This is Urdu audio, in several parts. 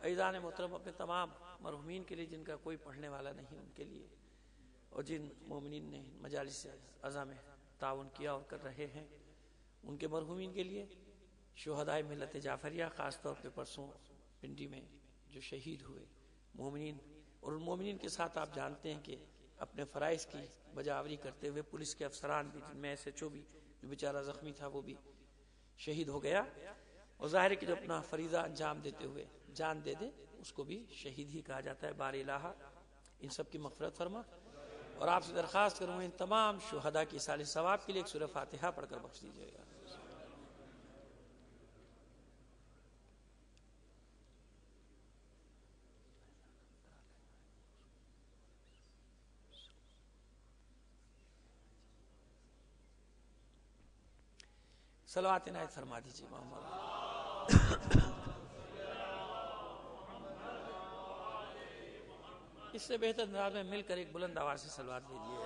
عزیزان محترم اپنے تمام مرحومین کے لیے جن کا کوئی پڑھنے والا نہیں ان کے لیے، اور جن مومنین نے مجالس عزا میں تعاون کیا اور کر رہے ہیں ان کے مرحومین کے لیے، شہدائے ملت جعفریہ خاص طور پہ پرسوں پنڈی میں جو شہید ہوئے مومنین، اور ان مومنین کے ساتھ آپ جانتے ہیں کہ اپنے فرائض کی بجاوری کرتے ہوئے پولیس کے افسران بھی، جن میں ایس ایچ او بھی جو بیچارہ زخمی تھا وہ بھی شہید ہو گیا، اور ظاہر ہے کہ جو اپنا فریضہ انجام دیتے ہوئے جان دے دے اس کو بھی شہید ہی کہا جاتا ہے۔ بار الہ ان سب کی مغفرت فرما، اور آپ سے درخواست کروں ان تمام شہداء کی ایصال ثواب کے لیے ایک سورہ فاتحہ پڑھ کر بخش دیجیے گا۔ صلوات عنایت فرما دیجیے محمد۔ اس سے بہتر انداز میں مل کر ایک بلند آواز سے صلوات دیجیے۔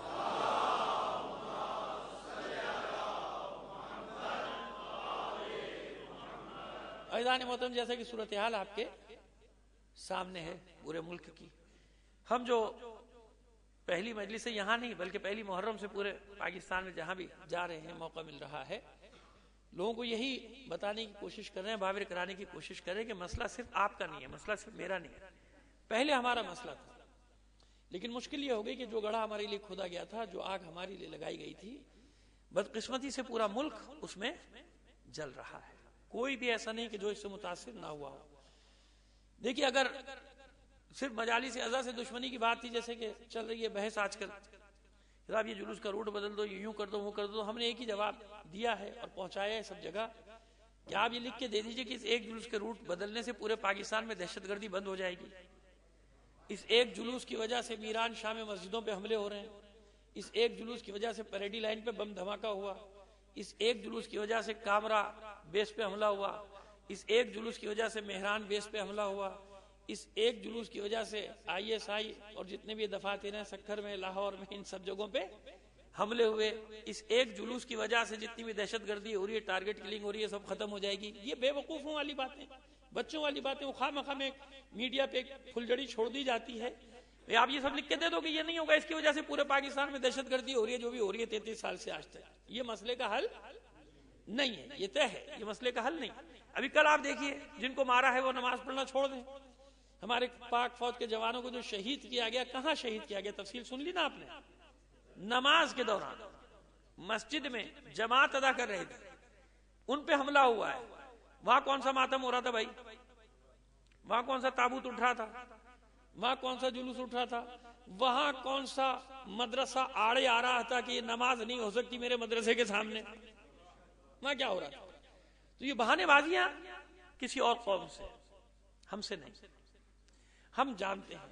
عزیزان محترم، جیسا کہ صورتحال آپ کے سامنے ہے پورے ملک کی، ہم جو پہلی مجلس سے یہاں نہیں بلکہ پہلی محرم سے پورے پاکستان میں جہاں بھی جا رہے ہیں موقع مل رہا ہے، لوگوں کو یہی بتانے کی کوشش کر رہے ہیں، باور کرانے کی کوشش کر رہے ہیں کہ مسئلہ صرف آپ کا نہیں ہے، مسئلہ صرف میرا نہیں ہے، پہلے ہمارا مسئلہ تھا، لیکن مشکل یہ ہو گئی کہ جو گڑھا ہمارے لیے کھودا گیا تھا، جو آگ ہمارے لیے لگائی گئی تھی، بدقسمتی سے پورا ملک اس میں جل رہا ہے، کوئی بھی ایسا نہیں کہ جو اس سے متاثر نہ ہوا ہو۔ دیکھیے اگر صرف مجالس عزا سے دشمنی کی بات تھی، جیسے کہ چل رہی ہے بحث آج کل، جناب یہ جلوس کا روٹ بدل دو، یہ یوں کر دو وہ کر دو، ہم نے ایک ہی جواب دیا ہے اور پہنچایا ہے سب جگہ کہ آپ یہ لکھ کے دے دیجئے کہ اس ایک جلوس کے روٹ بدلنے سے پورے پاکستان میں دہشت گردی بند ہو جائے گی، اس ایک جلوس کی وجہ سے میران شاہ میں مسجدوں پہ حملے ہو رہے ہیں، اس ایک جلوس کی وجہ سے پریڈی لائن پہ بم دھماکہ ہوا، اس ایک جلوس کی وجہ سے کامرا بیس پہ حملہ ہوا، اس ایک جلوس کی وجہ سے مہران بیس پہ حملہ ہوا، اس ایک جلوس کی وجہ سے آئی ایس آئی اور جتنے بھی دفاتر ہیں سکھر میں، لاہور میں، ان سب جگہوں پہ حملے ہوئے، اس ایک جلوس کی وجہ سے جتنی بھی دہشت گردی ہو رہی ہے، ٹارگٹ کلنگ ہو رہی ہے، سب ختم ہو جائے گی۔ یہ بے وقوفوں والی باتیں، بچوں والی باتیں، وہ خواہ مخواہ میں میڈیا پہ ایک پھلجڑی چھوڑ دی جاتی ہے، آپ یہ سب لکھ کے دے دو کہ یہ نہیں ہوگا، اس کی وجہ سے پورے پاکستان میں دہشت گردی ہو رہی ہے جو بھی ہو رہی ہے 33 سال سے آج تک، یہ مسئلے کا حل نہیں ہے، یہ طے ہے، یہ مسئلے کا حل نہیں۔ ابھی کل آپ دیکھیے جن کو مارا ہے وہ نماز پڑھنا چھوڑ دیں، ہمارے پاک فوج کے جوانوں کو جو شہید کیا گیا، کہاں شہید کیا گیا؟ تفصیل سن لی نا آپ نے، نماز کے دوران مسجد میں جماعت ادا کر رہے تھے، ان پہ حملہ ہوا ہے، وہاں کون سا ماتم ہو رہا تھا بھائی؟ وہاں کون سا تابوت اٹھ رہا تھا؟ وہاں کون سا جلوس اٹھ رہا تھا؟ وہاں کون سا مدرسہ آڑے آ رہا تھا کہ یہ نماز نہیں ہو سکتی میرے مدرسے کے سامنے؟ وہاں کیا ہو رہا تھا؟ تو یہ بہانے بازیاں کسی اور قوم سے، ہم سے نہیں۔ ہم جانتے ہیں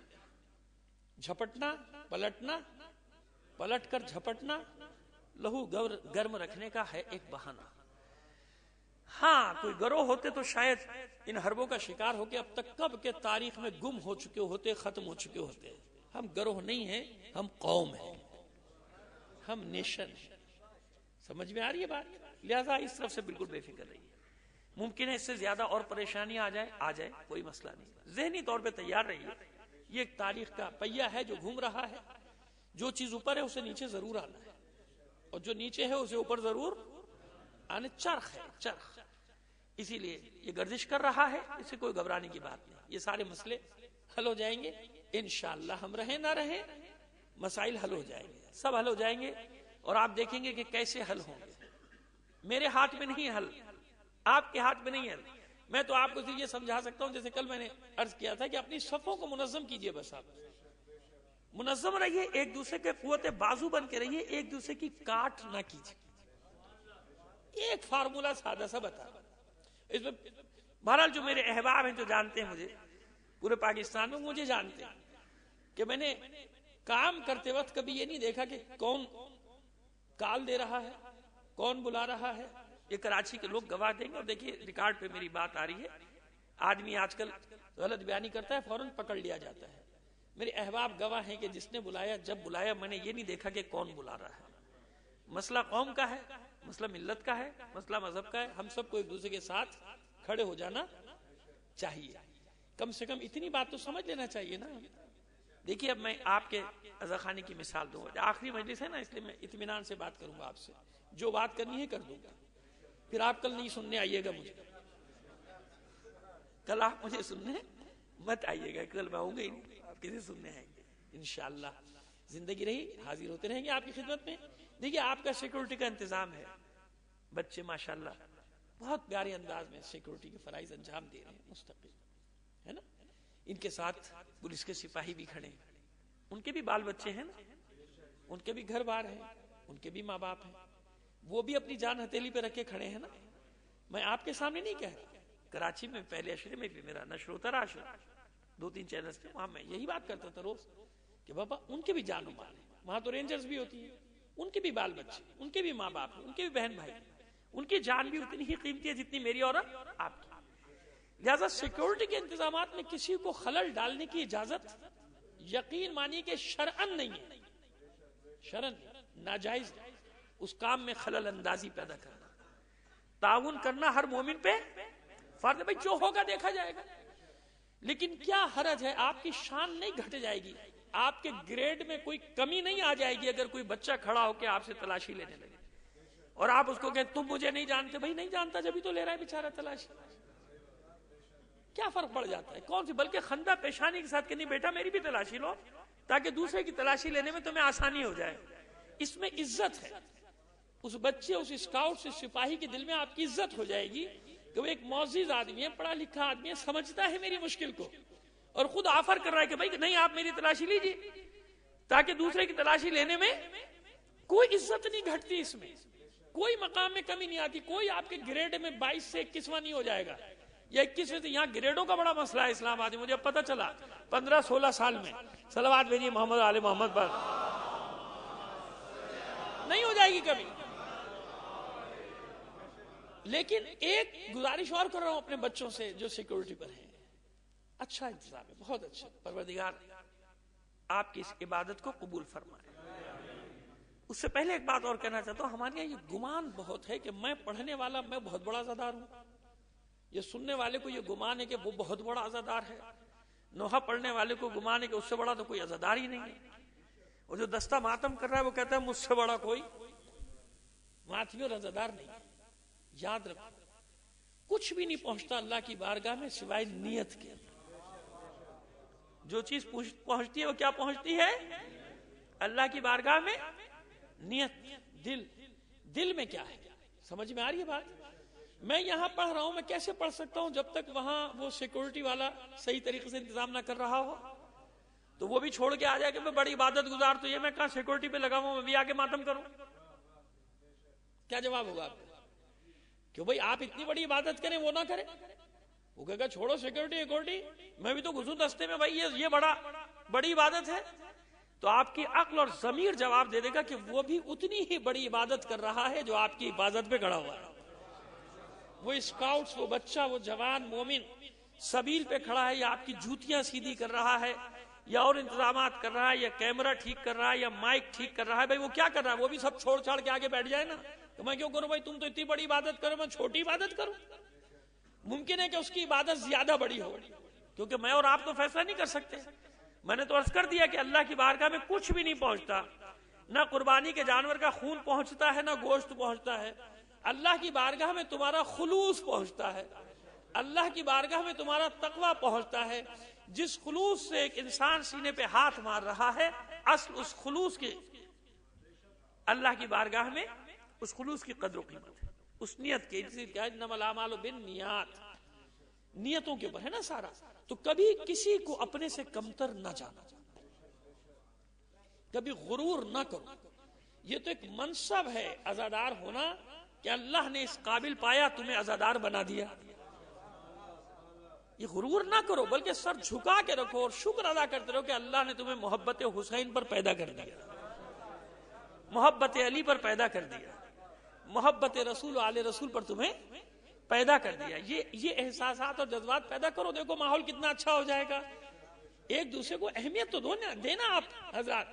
جھپٹنا، پلٹنا، پلٹ کر جھپٹنا لہو گرم رکھنے کا ہے ایک بہانہ۔ ہاں کوئی گروہ ہوتے تو شاید ان حربوں کا شکار ہو کے اب تک کب کے تاریخ میں گم ہو چکے ہوتے، ختم ہو چکے ہوتے۔ ہم گروہ نہیں ہیں، ہم قوم ہیں، ہم نیشن ہیں۔ سمجھ میں آ رہی ہے بات؟ لہذا اس طرف سے بالکل بے فکر رہیے، ممکن ہے اس سے زیادہ اور پریشانی آ جائے، کوئی مسئلہ نہیں، ذہنی طور پہ تیار رہیے۔ یہ ایک تاریخ کا پہیہ ہے جو گھوم رہا ہے، جو چیز اوپر ہے اسے نیچے ضرور آنا ہے، اور جو نیچے ہے اسے اوپر ضرور آنے، چرخ ہے، چرخ۔ اسی لیے یہ گردش کر رہا ہے، اس سے کوئی گھبرانے کی بات نہیں، یہ سارے مسئلے حل ہو جائیں گے انشاءاللہ، ہم رہیں نہ رہیں مسائل حل ہو جائیں گے، سب حل ہو جائیں گے، اور آپ دیکھیں گے کہ کیسے حل ہوں گے۔ میرے ہاتھ میں نہیں حل، آپ کے ہاتھ میں نہیں حل، میں تو آپ کو صرف یہ سمجھا سکتا ہوں، جیسے کل میں نے عرض کیا تھا کہ اپنی صفوں کو منظم کیجئے، بس آپ منظم رہیے، ایک دوسرے کے قوت بازو بن کے رہیے، ایک دوسرے کی کاٹ نہ کیجئے۔ ایک فارمولا سادہ سا بتا اس میں، بہرحال جو میرے احباب ہیں جو جانتے ہیں مجھے پورے پاکستان میں، مجھے جانتے ہیں کہ میں نے کام کرتے وقت کبھی یہ نہیں دیکھا کہ کون کال دے رہا ہے، کون بلا رہا ہے۔ یہ کراچی کے لوگ گواہ دیں گے، اور دیکھیے ریکارڈ پہ میری بات آ رہی ہے، آدمی آج کل غلط بیانی کرتا ہے فوراً پکڑ لیا جاتا ہے۔ میرے احباب گواہ ہیں کہ جس نے بلایا، جب بلایا، میں نے یہ نہیں دیکھا کہ کون بلا رہا ہے۔ مسئلہ قوم کا ہے، مسئلہ ملت کا ہے، مسئلہ مذہب کا ہے، ہم سب کو ایک دوسرے کے ساتھ کھڑے ہو جانا چاہیے۔ کم سے کم اتنی بات تو سمجھ لینا چاہیے نا. دیکھیے اب میں آپ کے عزا خانے کی مثال دوں گا. آخری مجلس ہے نا، اس لیے میں اطمینان سے بات کروں گا آپ سے. جو بات کرنی ہے کر دوں گا. پھر آپ کل نہیں سننے آئیے گا مجھے. کل آپ مجھے سننے مت آئیے گا. کل میں آؤں گا ہی نہیں، آپ کسی سننے آئیں گے انشاءاللہ. زندگی رہی حاضر ہوتے رہیں گے آپ کی خدمت میں. دیکھیے آپ کا سیکورٹی کا انتظام ہے. بچے ماشاءاللہ بہت پیارے انداز میں سیکورٹی کے فرائض انجام دے رہے ہیں مستقل، ہے نا. ان کے ساتھ پولیس کے سپاہی بھی کھڑے ہیں. ان کے بھی بال بچے ہیں نا، ان کے بھی گھر بار ہیں، ان کے بھی ماں باپ ہیں. وہ بھی اپنی جان ہتھیلی پہ رکھ کے کھڑے ہیں نا. میں آپ کے سامنے نہیں کہہ رہا. کراچی میں پہلے اشرے میں بھی میرا نشر ہوتا رہا، 2-3 چینلز تھے وہاں، میں یہی بات کرتا تھا روز کہ بابا ان کے بھی جان و مال ہے. وہاں تو رینجرز بھی ہوتی ہیں، ان کے بھی بال بچے، ان کے بھی ماں باپ ہیں، ان کے بھی بہن بھائی. ان کی جان بھی اتنی ہی قیمتی ہے جتنی میری اور آپ کی. لہذا سیکورٹی کے انتظامات میں کسی کو خلل ڈالنے کی اجازت یقین مانیے کہ شرعن نہیں ہے. شرعن ناجائز اس کام میں خلل اندازی پیدا کرنا. تعاون کرنا ہر مومن پہ فرض ہے. بھائی جو ہوگا دیکھا جائے گا. لیکن کیا حرج ہے؟ آپ کی شان نہیں گھٹ جائے گی، آپ کے گریڈ میں کوئی کمی نہیں آ جائے گی اگر کوئی بچہ کھڑا ہو کے آپ سے تلاشی لینے لگے اور آپ اس کو کہیں تم مجھے نہیں جانتے. بھائی نہیں جانتا جبھی تو لے رہا ہے بیچارہ تلاشی. کیا فرق پڑ جاتا ہے؟ کون سی، بلکہ خندہ پیشانی کے ساتھ کہ نہیں بیٹا میری بھی تلاشی لو تاکہ دوسرے کی تلاشی لینے میں تمہیں آسانی ہو جائے. اس میں عزت ہے. اس بچے، اس اسکاؤٹ، سے سپاہی کے دل میں آپ کی عزت ہو جائے گی کہ وہ ایک معزز آدمی ہے، پڑھا لکھا آدمی ہے، سمجھتا ہے میری مشکل کو اور خود آفر کر رہا ہے کہ بھائی نہیں آپ میری تلاشی لیجیے، تاکہ دوسرے کی تلاشی لینے میں کوئی عزت نہیں گھٹتی. اس میں کوئی مقام میں کمی نہیں آتی. کوئی آپ کے گریڈ میں 22 سے 21واں نہیں ہو جائے گا یا 21 سے. یہاں گریڈوں کا بڑا مسئلہ ہے اسلام آباد میں. مجھے اب پتہ چلا 15-16 سال میں. صلوات بھیجیے محمد آل محمد پر. نہیں ہو جائے گی کبھی. لیکن ایک گزارش اور کر رہا ہوں اپنے بچوں سے جو سیکورٹی پر ہیں. اچھا انتظام ہے، بہت اچھا. پروردگار آپ کی اس عبادت کو قبول فرمائے. اس سے پہلے ایک بات اور کہنا چاہتا ہوں. ہمارے یہاں یہ گمان بہت ہے کہ میں پڑھنے والا میں بہت بڑا عزادار ہوں. یہ سننے والے کو یہ گمان ہے کہ وہ بہت بڑا عزادار ہے. نوحہ پڑھنے والے کو گمان ہے کہ اس سے بڑا تو کوئی عزادار ہی نہیں ہے. اور جو دستہ ماتم کر رہا ہے وہ کہتا ہے مجھ سے بڑا کوئی ماتمی اور عزادار نہیں. یاد رکھو کچھ بھی نہیں پہنچتا اللہ کی بارگاہ میں سوائے نیت کے. جو چیز پہنچتی ہے وہ کیا پہنچتی ہے اللہ کی بارگاہ میں؟ نیت. دل میں کیا ہے؟ سمجھ میں آ رہی ہے بات؟ میں یہاں پڑھ رہا ہوں، میں کیسے پڑھ سکتا ہوں جب تک وہاں وہ سیکورٹی والا صحیح طریقے سے انتظام نہ کر رہا ہو؟ تو وہ بھی چھوڑ کے آ جائے کہ میں بڑی عبادت گزار تو یہ میں کہاں سیکورٹی پہ لگا ہوں میں بھی آگے ماتم کروں. کیا جواب ہوگا آپ کا؟ کہ بھائی آپ اتنی بڑی عبادت کریں وہ نہ کریں. وہ کہے گا چھوڑو سیکورٹی میں بھی تو گھسوں دستے میں. بھائی یہ بڑی عبادت ہے. تو آپ کی عقل اور ضمیر جواب دے دے گا کہ وہ بھی اتنی ہی بڑی عبادت کر رہا ہے جو آپ کی عبادت پہ کھڑا ہوا ہے. وہ اسکاؤٹس، وہ بچہ، وہ جوان مومن سبیل پہ کھڑا ہے یا آپ کی جوتیاں سیدھی کر رہا ہے یا اور انتظامات کر رہا ہے یا کیمرہ ٹھیک کر رہا ہے یا مائک ٹھیک کر رہا ہے. بھائی وہ کیا کر رہا ہے؟ وہ بھی سب چھوڑ چھاڑ کے آگے بیٹھ جائے نا. تو میں کیوں کروں بھائی؟ تم تو اتنی بڑی عبادت کرو میں چھوٹی عبادت کروں. ممکن ہے کہ اس کی عبادت زیادہ بڑی ہو کیونکہ میں اور آپ تو فیصلہ نہیں کر سکتے. میں نے تو عرض کر دیا کہ اللہ کی بارگاہ میں کچھ بھی نہیں پہنچتا. نہ قربانی کے جانور کا خون پہنچتا ہے، نہ گوشت پہنچتا ہے. اللہ کی بارگاہ میں تمہارا خلوص پہنچتا ہے. اللہ کی بارگاہ میں تمہارا تقوی پہنچتا ہے. جس خلوص سے ایک انسان سینے پہ ہاتھ مار رہا ہے، اصل اس خلوص کی اللہ کی بارگاہ میں اس خلوص کی قدر و قیمت ہے، اس نیت کے. انما الاعمال بالنیات، نیتوں کے اوپر ہے نا سارا. تو کبھی کسی کو اپنے سے کمتر نہ جانا، کبھی غرور نہ کرو. یہ تو ایک منصب ہے عزادار ہونا کہ اللہ نے اس قابل پایا تمہیں عزادار بنا دیا. یہ غرور نہ کرو بلکہ سر جھکا کے رکھو اور شکر ادا کرتے رہو کہ اللہ نے تمہیں محبت حسین پر پیدا کر دیا، محبت علی پر پیدا کر دیا، محبت رسول و آل رسول پر تمہیں پیدا کر دیا. یہ احساسات اور جذبات پیدا کرو. دیکھو ماحول کتنا اچھا ہو جائے گا. ایک دوسرے کو اہمیت تو دینا. آپ حضرات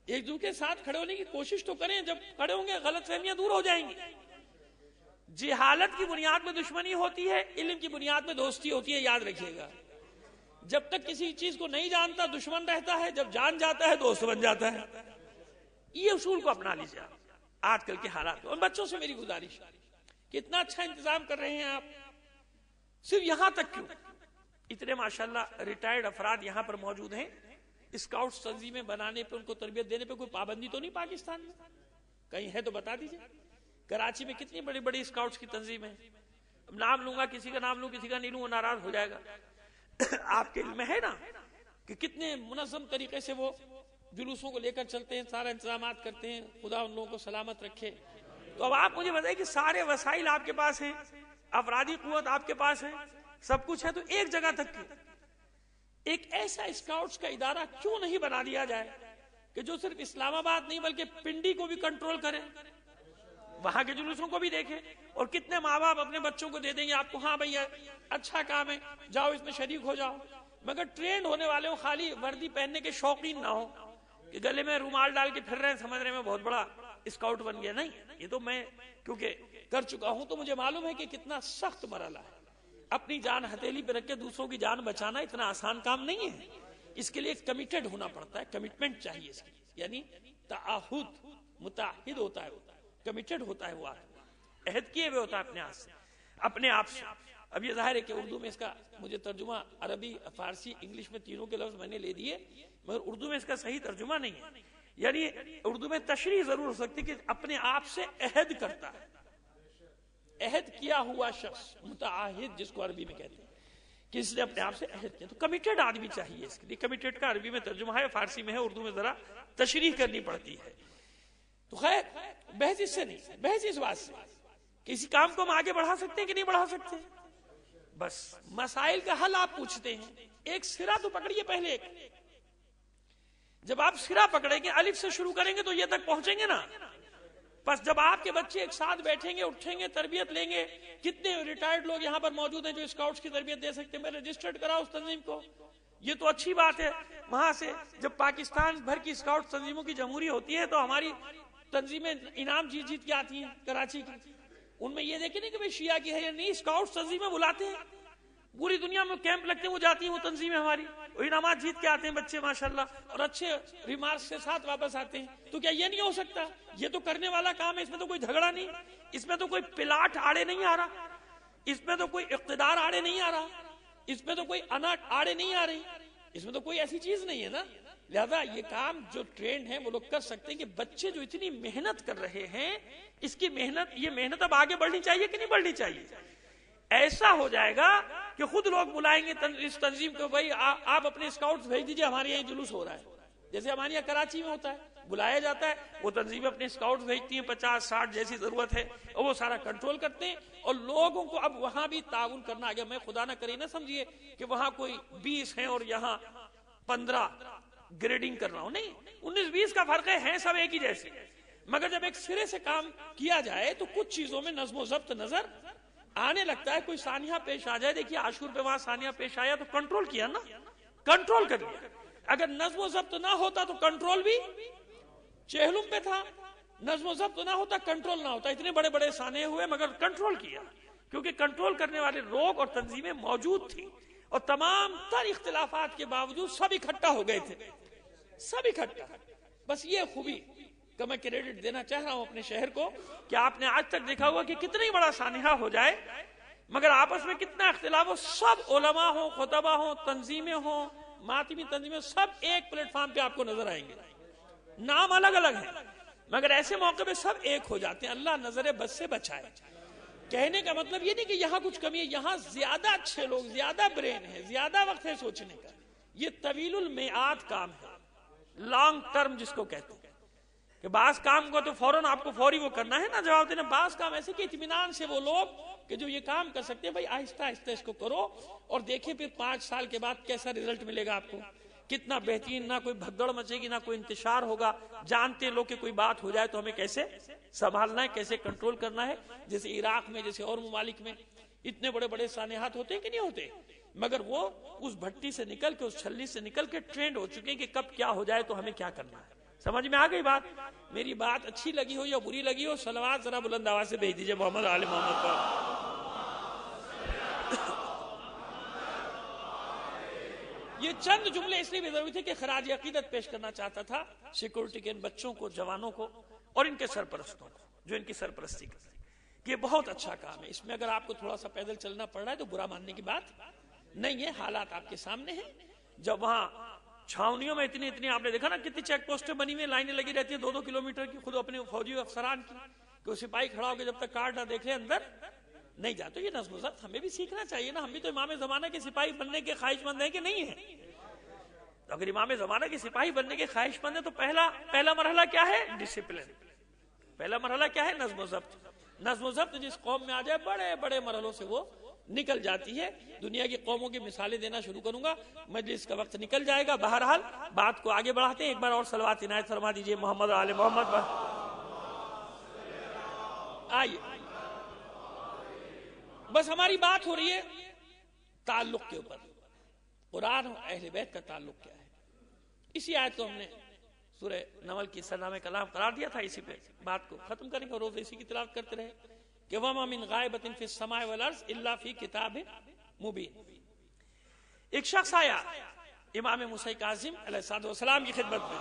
ایک دوسرے کے ساتھ کھڑے ہونے کی کوشش تو کریں. جب کھڑے ہوں گے غلط فہمیاں دور ہو جائیں گی. جہالت کی بنیاد میں دشمنی ہوتی ہے، علم کی بنیاد میں دوستی ہوتی ہے. یاد رکھیے گا جب تک کسی چیز کو نہیں جانتا دشمن رہتا ہے، جب جان جاتا ہے دوست بن جاتا ہے. یہ اصول کو اپنا لیجیے آج کل کے حالات. اور بچوں سے میری گزارش کہ اتنا اچھا انتظام کر رہے ہیں آپ، صرف یہاں تک کیوں، اتنے ماشاءاللہ ریٹائرڈ افراد یہاں پر موجود ہیں، اسکاؤٹس تنظیمیں بنانے پہ، ان کو تربیت دینے پہ کوئی پابندی تو نہیں پاکستان میں؟ کہیں ہے تو بتا دیجیے. کراچی میں کتنی بڑی بڑی اسکاؤٹس کی تنظیمیں ہیں. نام لوں گا، کسی کا نام لوں کسی کا نہیں لوں، وہ ناراض ہو جائے گا. آپ کے علم میں ہے نا کہ کتنے منظم طریقے سے وہ جلوسوں کو لے کر چلتے ہیں، سارا انتظامات کرتے ہیں. خدا ان لوگوں کو سلامت رکھے. تو اب آپ مجھے بتائیں کہ سارے وسائل آپ کے پاس ہیں، افرادی قوت آپ کے پاس ہے، سب کچھ ہے، تو ایک جگہ تک کیوں؟ ایک ایسا اسکاؤٹس کا ادارہ کیوں نہیں بنا دیا جائے کہ جو صرف اسلام آباد نہیں بلکہ پنڈی کو بھی کنٹرول کرے، وہاں کے جلوسوں کو بھی دیکھے. اور کتنے ماں باپ اپنے بچوں کو دے دیں گے آپ کو، ہاں بھیا اچھا کام ہے، جاؤ اس میں شریک ہو جاؤ، مگر ٹرینڈ ہونے والے ہو، خالی وردی پہننے کے شوقین نہ ہو کہ گلے میں رومال ڈال کے پھر رہے ہیں، سمجھ رہے ہیں میں بہت بڑا اسکاؤٹ بن گیا. نہیں، یہ تو میں کیونکہ کر چکا ہوں تو مجھے معلوم ہے کہ کتنا سخت مرحلہ ہے. اپنی جان ہتھیلی پہ رکھ کے دوسروں کی جان بچانا اتنا آسان کام نہیں ہے. اس کے لیے کمیٹڈ ہونا پڑتا ہے، کمٹمنٹ چاہیے اس کی، یعنی تعہد، متعہد ہوتا ہے، کمیٹڈ ہوتا ہے، وہ عہد کیے ہوئے ہوتا ہے اپنے آپ سے. اب یہ ظاہر ہے کہ اردو میں اس کا مجھے ترجمہ عربی، فارسی، انگلش میں تینوں کے لفظ میں نے لے دیے، مگر اردو میں اس کا صحیح ترجمہ نہیں ہے. یعنی اردو میں تشریح ضرور ہو سکتی کہ اپنے آپ سے عہد کرتا ہے، عہد کیا ہوا شخص، متعاہد جس کو عربی میں کہتے ہیں کہ اس نے اپنے آپ سے عہد کیا. تو کمیٹڈ آدمی چاہیے. اس کے لیے کمیٹڈ کا عربی میں ترجمہ ہے، فارسی میں ہے، اردو میں ذرا تشریح کرنی پڑتی ہے. تو خیر بحث اس سے نہیں، بحث اس بات سے کسی کام کو ہم آگے بڑھا سکتے ہیں کہ نہیں بڑھا سکتے. بس مسائل کا حل آپ پوچھتے ہیں، ایک سرا تو پکڑیے پہلے. جب آپ سرا پکڑیں گے، الف سے شروع کریں گے تو یہ تک پہنچیں گے نا. بس جب آپ کے بچے ایک ساتھ بیٹھیں گے، اٹھیں گے، تربیت لیں گے. کتنے ریٹائرڈ لوگ یہاں پر موجود ہیں جو اسکاؤٹس کی تربیت دے سکتے ہیں. میں رجسٹرڈ کراؤ اس تنظیم کو، یہ تو اچھی بات ہے. وہاں سے جب پاکستان بھر کی اسکاؤٹ تنظیموں کی جمہوری ہوتی ہے تو ہماری تنظیمیں انعام جیت جیت کے آتی ہیں کراچی کی. ان میں یہ دیکھیں نہیں کہ شیعہ کی ہے یا نہیں، اسکاؤٹ تنظیمیں بلاتے ہیں، پوری دنیا میں کیمپ لگتے ہیں، وہ جاتی ہیں وہ تنظیمیں ہماری، وہ انعامات جیت کے آتے ہیں بچے ماشاءاللہ، اور اچھے ریمارکس کے ساتھ واپس آتے ہیں. تو کیا یہ نہیں ہو سکتا؟ یہ تو کرنے والا کام ہے، اس میں تو کوئی جھگڑا نہیں، اس میں تو کوئی پلاٹ آڑے نہیں آ رہا، اس میں تو کوئی اقتدار آڑے نہیں آ رہا، اس میں تو کوئی اناٹ آڑے نہیں آ رہی، اس میں تو کوئی ایسی چیز نہیں ہے نا. لہذا یہ کام جو ٹرینڈ ہے وہ لوگ کر سکتے ہیں کہ بچے جو اتنی محنت کر رہے ہیں، اس کی محنت، یہ محنت اب آگے بڑھنی چاہیے کہ نہیں بڑھنی چاہیے. ایسا ہو جائے گا کہ خود لوگ بلائیں گے اس تنظیم کو، بھائی آپ اپنے اسکاؤٹس بھیج دیجئے، ہمارے یہاں جلوس ہو رہا ہے. جیسے ہمارے یہاں کراچی میں ہوتا ہے، بلایا جاتا ہے، وہ تنظیمیں اپنے اسکاؤٹس بھیجتی ہیں 50-60 جیسی ضرورت ہے، اور وہ سارا کنٹرول کرتے ہیں. اور لوگوں کو اب وہاں بھی تعاون کرنا آ گیا. میں خدا نہ کرے نہ سمجھیے کہ وہاں کوئی 20 ہیں اور یہاں 15 گریڈنگ کر رہا ہوں، نہیں، 19-20 کا فرق ہے، ہیں سب ایک ہی جیسے. مگر جب ایک سرے سے کام کیا جائے تو کچھ چیزوں میں نظم و ضبط نظر آنے لگتا ہے. کوئی سانحہ پیش آ جائے، دیکھیے عاشور پہ وہاں سانحہ پیش آیا تو کنٹرول کیا نا، کنٹرول کر لیا. اگر نظم و ضبط نہ ہوتا تو کنٹرول بھی چہلم پہ تھا، نظم و ضبط نہ ہوتا کنٹرول نہ ہوتا. اتنے بڑے بڑے سانحے ہوئے مگر کنٹرول کیا، کیونکہ کنٹرول کرنے والے لوگ اور تنظیمیں موجود تھی، اور تمام تر اختلافات کے باوجود سب اکٹھا ہو گئے تھے، سب اکٹھا. بس یہ خوبی کہ میں کریڈٹ دینا چاہ رہا ہوں اپنے شہر کو کہ آپ نے آج تک دیکھا ہوا کہ کتنا ہی بڑا سانحہ ہو جائے مگر آپس میں کتنا اختلاف ہو، سب علماء ہوں، خطبہ ہوں، تنظیمیں ہوں، ماتمی تنظیمیں، سب ایک پلیٹ فارم پہ آپ کو نظر آئیں گے. نام الگ الگ ہیں مگر ایسے موقع پہ سب ایک ہو جاتے ہیں. اللہ نظر بد سے بچائے. کہنے کا مطلب یہ نہیں کہ یہاں کچھ کمی ہے، یہاں زیادہ اچھے لوگ، زیادہ برین ہے، زیادہ وقت ہے سوچنے کا. یہ طویل المیعاد کام ہے، لانگ ٹرم جس کو کہتے ہیں، کہ بعض کام کو تو فوراً آپ کو فوری وہ کرنا ہے نا جواب دینا. بعض کام ایسے کہ اطمینان سے وہ لوگ کہ جو یہ کام کر سکتے ہیں، بھائی آہستہ آہستہ اس کو کرو اور دیکھیں پھر 5 سال کے بعد کیسا رزلٹ ملے گا آپ کو، کتنا بہترین. نہ کوئی بھگدڑ مچے گی، نہ کوئی انتشار ہوگا. جانتے لوگ کہ کوئی بات ہو جائے تو ہمیں کیسے سنبھالنا ہے، کیسے کنٹرول کرنا ہے. جیسے عراق میں، جیسے اور ممالک میں اتنے بڑے بڑے سانحات ہوتے ہیں کہ نہیں ہوتے، مگر وہ اس بھٹی سے نکل کے، اس چھلنی سے نکل کے ٹرینڈ ہو چکے ہیں کہ کب کیا ہو جائے تو ہمیں کیا کرنا ہے. سمجھ میں آ گئی بات؟ میری بات اچھی لگی ہو یا بری لگی ہو، صلوات ذرا بلند آواز سے بھیج دیجئے محمد آل محمد پر. یہ چند جملے اس لیے بھی ضروری تھے کہ خراج عقیدت پیش کرنا چاہتا تھا سیکورٹی کے ان بچوں کو، جوانوں کو اور ان کے سرپرستوں کو جو ان کی سرپرستی کرتے ہیں. یہ بہت اچھا کام ہے. اس میں اگر آپ کو تھوڑا سا پیدل چلنا پڑ رہا ہے تو برا ماننے کی بات نہیں ہے. حالات آپ کے سامنے ہیں. جب وہاں چھاونیوں میں اتنی آپ نے دیکھا نا کتنی چیک پوسٹیں بنی ہوئی، لائنیں لگی رہتی ہیں 2-2 کلومیٹر کی، خود اپنے فوجی افسران کی، کہ وہ سپاہی کھڑا ہو کے جب تک کارڈ نہ دیکھ لے اندر نہیں جاتے. یہ نظم و ضبط ہمیں بھی سیکھنا چاہیے نا. ہم بھی تو امام زمانہ کے سپاہی بننے کے خواہش مند ہیں کہ نہیں ہیں؟ اگر امام زمانہ کے سپاہی بننے کے خواہش مند ہیں تو پہلا مرحلہ کیا ہے؟ ڈسپلن. پہلا مرحلہ کیا ہے؟ نظم و ضبط. نظم و ضبط جس قوم میں آ جائے بڑے بڑے مرحلوں سے وہ نکل جاتی ہے. دنیا کی قوموں کی مثالیں دینا شروع کروں گا، مجلس کا وقت نکل جائے گا. بہرحال بات کو آگے بڑھاتے ہیں. ایک بار اور صلوات عنایت فرما دیجئے محمد و آل محمد. آئیے بس ہماری بات ہو رہی ہے تعلق کے اوپر. قرآن اور اہل بیت کا تعلق کیا ہے؟ اسی آیت کو ہم نے سورہ نمل کی سرنامہ کلام قرار دیا تھا. اسی پہ بات کو ختم کریں گے. روز اسی کی تلاوت کرتے رہے کہ وَمَا مِنْ غَائِبَةٍ فِي السَّمَاءِ وَالْأَرْضِ إِلَّا فِي كِتَابٍ مُبِينٍ. ایک شخص آیا امام موسیٰ کاظم علیہ السلام کی خدمت میں،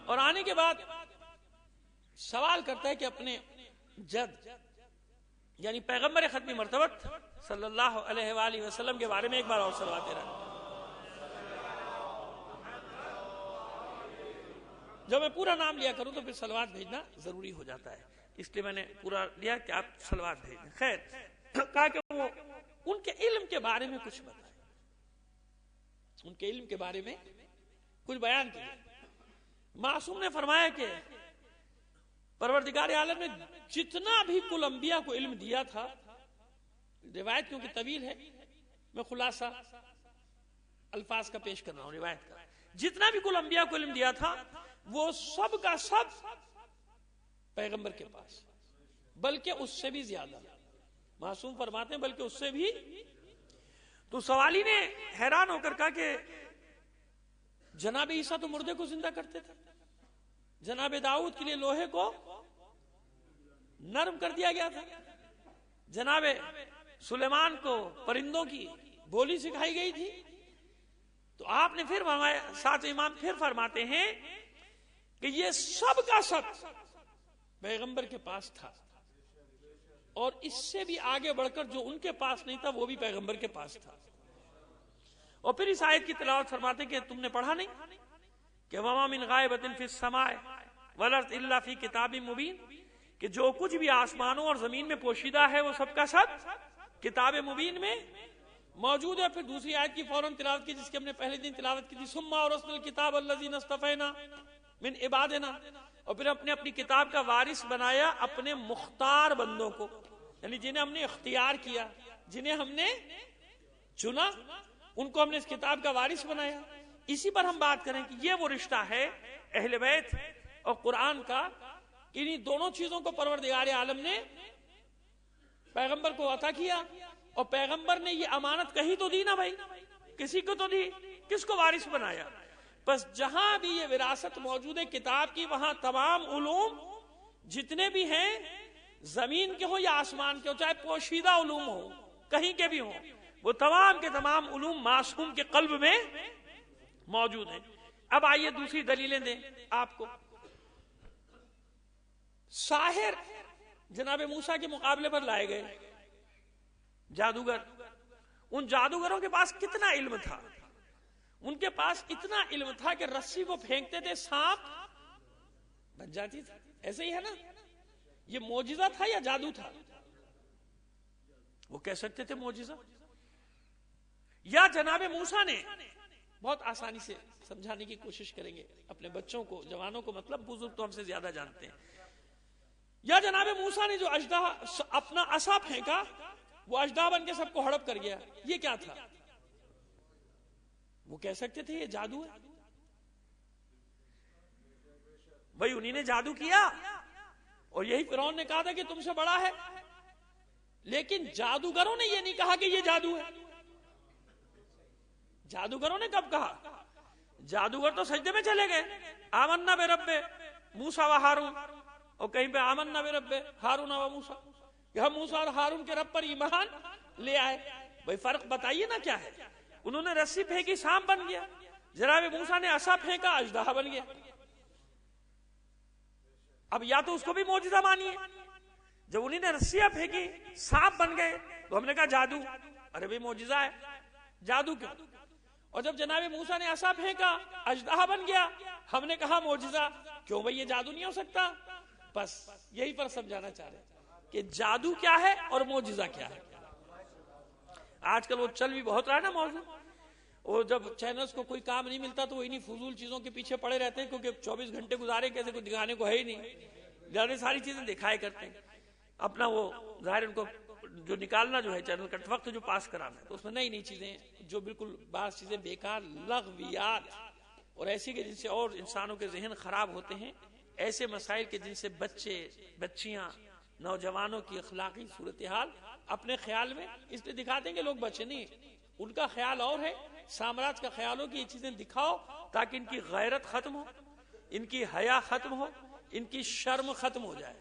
اور آنے کے بعد سوال کرتا ہے کہ اپنے جد یعنی پیغمبر ختم مرتبت صلی اللہ علیہ وآلہ وسلم کے بارے میں ایک بار اور صلوات دے رہا ہے. جب میں پورا نام لیا کروں تو پھر صلوات بھیجنا ضروری ہو جاتا ہے، اس لیے میں نے پورا لیا کہ آپ صلوات بھیجیں. خیر، کہا کہ وہ ان کے علم کے بارے میں کچھ بتائیں، ان کے علم کے بارے میں کچھ بیان کیا. معصوم نے فرمایا کہ پروردگار عالم نے جتنا بھی کل انبیاء کو علم دیا تھا، روایت کیونکہ طویل ہے میں خلاصہ الفاظ کا پیش کر رہا ہوں روایت کا، جتنا بھی کل انبیاء کو علم دیا تھا وہ سب کا سب پیغمبر کے پاس، بلکہ اس سے بھی زیادہ. معصوم فرماتے ہیں بلکہ اس سے بھی. تو سوالی نے حیران ہو کر کہا کہ جناب عیسیٰ تو مردے کو زندہ کرتے تھے، جناب داؤد کے لیے لوہے کو نرم کر دیا گیا تھا، جناب سلیمان کو پرندوں کی بولی سکھائی گئی تھی. تو آپ نے پھر فرمایا، ساتھ امام پھر فرماتے ہیں کہ یہ سب کا سب پیغمبر کے پاس تھا، اور اس سے بھی آگے بڑھ کر جو ان کے پاس نہیں تھا وہ بھی پیغمبر کے پاس تھا. اور پھر اس آیت کی تلاوت فرماتے کہ تم نے پڑھا نہیں کہ وَمَا مِنْ غَائِبَةٍ فِي السَّمَاءِ وَالْأَرْضِ إِلَّا فِي كِتَابٍ مُبِينٍ، کہ جو کچھ بھی آسمانوں اور زمین میں پوشیدہ ہے وہ سب کا سب کتاب مبین میں موجود ہے. پھر دوسری آیت کی فوراً تلاوت کی جس کی ہم نے پہلے دن تلاوت کی تھی، ثُمَّ أَوْرَثْنَا الْكِتَابَ الَّذِينَ اصْطَفَيْنَا مِنْ عِبَادِنَا، اور پھر اپنے اپنی کتاب کا وارث بنایا اپنے مختار بندوں کو، یعنی جنہیں ہم نے اختیار کیا، جنہیں ہم نے چنا، ان کو ہم نے اس کتاب کا وارث بنایا. اسی پر ہم بات کریں کہ یہ وہ رشتہ ہے اہل بیت اور قرآن کا، انہی دونوں چیزوں کو پروردگار عالم نے پیغمبر کو عطا کیا، اور پیغمبر نے یہ امانت کہیں تو دی نا بھائی، کسی کو تو دی، کس کو وارث بنایا. بس جہاں بھی یہ وراثت موجود ہے کتاب کی، وہاں تمام علوم جتنے بھی ہیں زمین کے ہو یا آسمان کے ہو، چاہے پوشیدہ علوم ہو کہیں کے بھی ہوں، وہ تمام کے تمام علوم معصوم کے قلب میں موجود ہیں. اب آئیے دوسری دلیلیں دیں آپ کو. ساحر جناب موسیٰ کے مقابلے پر لائے گئے، جادوگر. ان جادوگروں کے پاس کتنا علم تھا؟ ان کے پاس اتنا علم تھا کہ رسی کو پھینکتے تھے سانپ بن جاتی تھی. ایسے ہی ہے نا، یہ معجزہ تھا یا جادو تھا؟ وہ کہہ سکتے تھے معجزہ. یا جناب موسیٰ نے، بہت آسانی سے سمجھانے کی کوشش کریں گے اپنے بچوں کو، جوانوں کو، مطلب بزرگ تو ہم سے زیادہ جانتے ہیں. یا جناب موسیٰ نے جو اژدہا اپنا عصا پھینکا، وہ اژدہا بن کے سب کو ہڑپ کر گیا، یہ کیا تھا؟ وہ کہہ سکتے تھے یہ جادو ہے. وہی انہی نے جادو کیا، اور یہی فرعون نے کہا تھا کہ تم سے بڑا ہے. لیکن جادوگروں نے یہ نہیں کہا کہ یہ جادو ہے. جادوگروں نے کب کہا؟ جادوگر تو سجدے میں چلے گئے، آمنا برب موسیٰ و ہارون، اور کہیں پہ آمنا برب ہارون و موسیٰ. کہ ہم موسیٰ اور ہارون کے رب پر ایمان لے آئے. بھئی فرق بتائیے نا کیا ہے. انہوں نے رسی پھینکی سانپ بن گیا، جناب موسیٰ نے عصا پھینکا اژدہا بن گیا. اب یا تو اس کو بھی معجزہ مانیے، جب انہوں نے رسیاں پھینکی سانپ بن گئے تو ہم نے کہا جادو. ارے بھئی معجزہ ہے، جادو کیوں؟ اور جب جناب موسیٰ نے عصا پھینکا اژدہا بن گیا ہم نے کہا معجزہ کیوں بھئی یہ جادو نہیں ہو سکتا. بس یہی پر سمجھانا چاہ رہے ہیں کہ جادو کیا ہے اور معجزہ کیا ہے. آج کل وہ چل بھی بہت رہا ہے نا موضوع، اور جب چینلز کو کوئی کام نہیں ملتا تو وہ انہی فضول چیزوں کے پیچھے پڑے رہتے ہیں، کیونکہ 24 گھنٹے گزارے کیسے کوئی دکھانے کو ہے ہی نہیں، زیادہ ساری چیزیں دکھائے کرتے ہیں. اپنا وہ ظاہر ان کو جو نکالنا جو ہے چینل کا وقت جو پاس کرانا ہے، تو اس میں نئی نئی چیزیں جو بالکل بعض چیزیں بیکار لغویات اور ایسی کہ جن سے اور انسانوں کے ذہن خراب ہوتے ہیں، ایسے مسائل کے جن سے بچے بچیاں نوجوانوں کی اخلاقی صورتحال اپنے خیال میں اس لیے دکھاتے ہیں کہ لوگ بچے نہیں، ان کا خیال اور ہے، سامراج کا خیال ہو کہ یہ چیزیں دکھاؤ تاکہ ان کی غیرت ختم ہو، ان کی حیا ختم ہو، ان کی شرم ختم ہو جائے.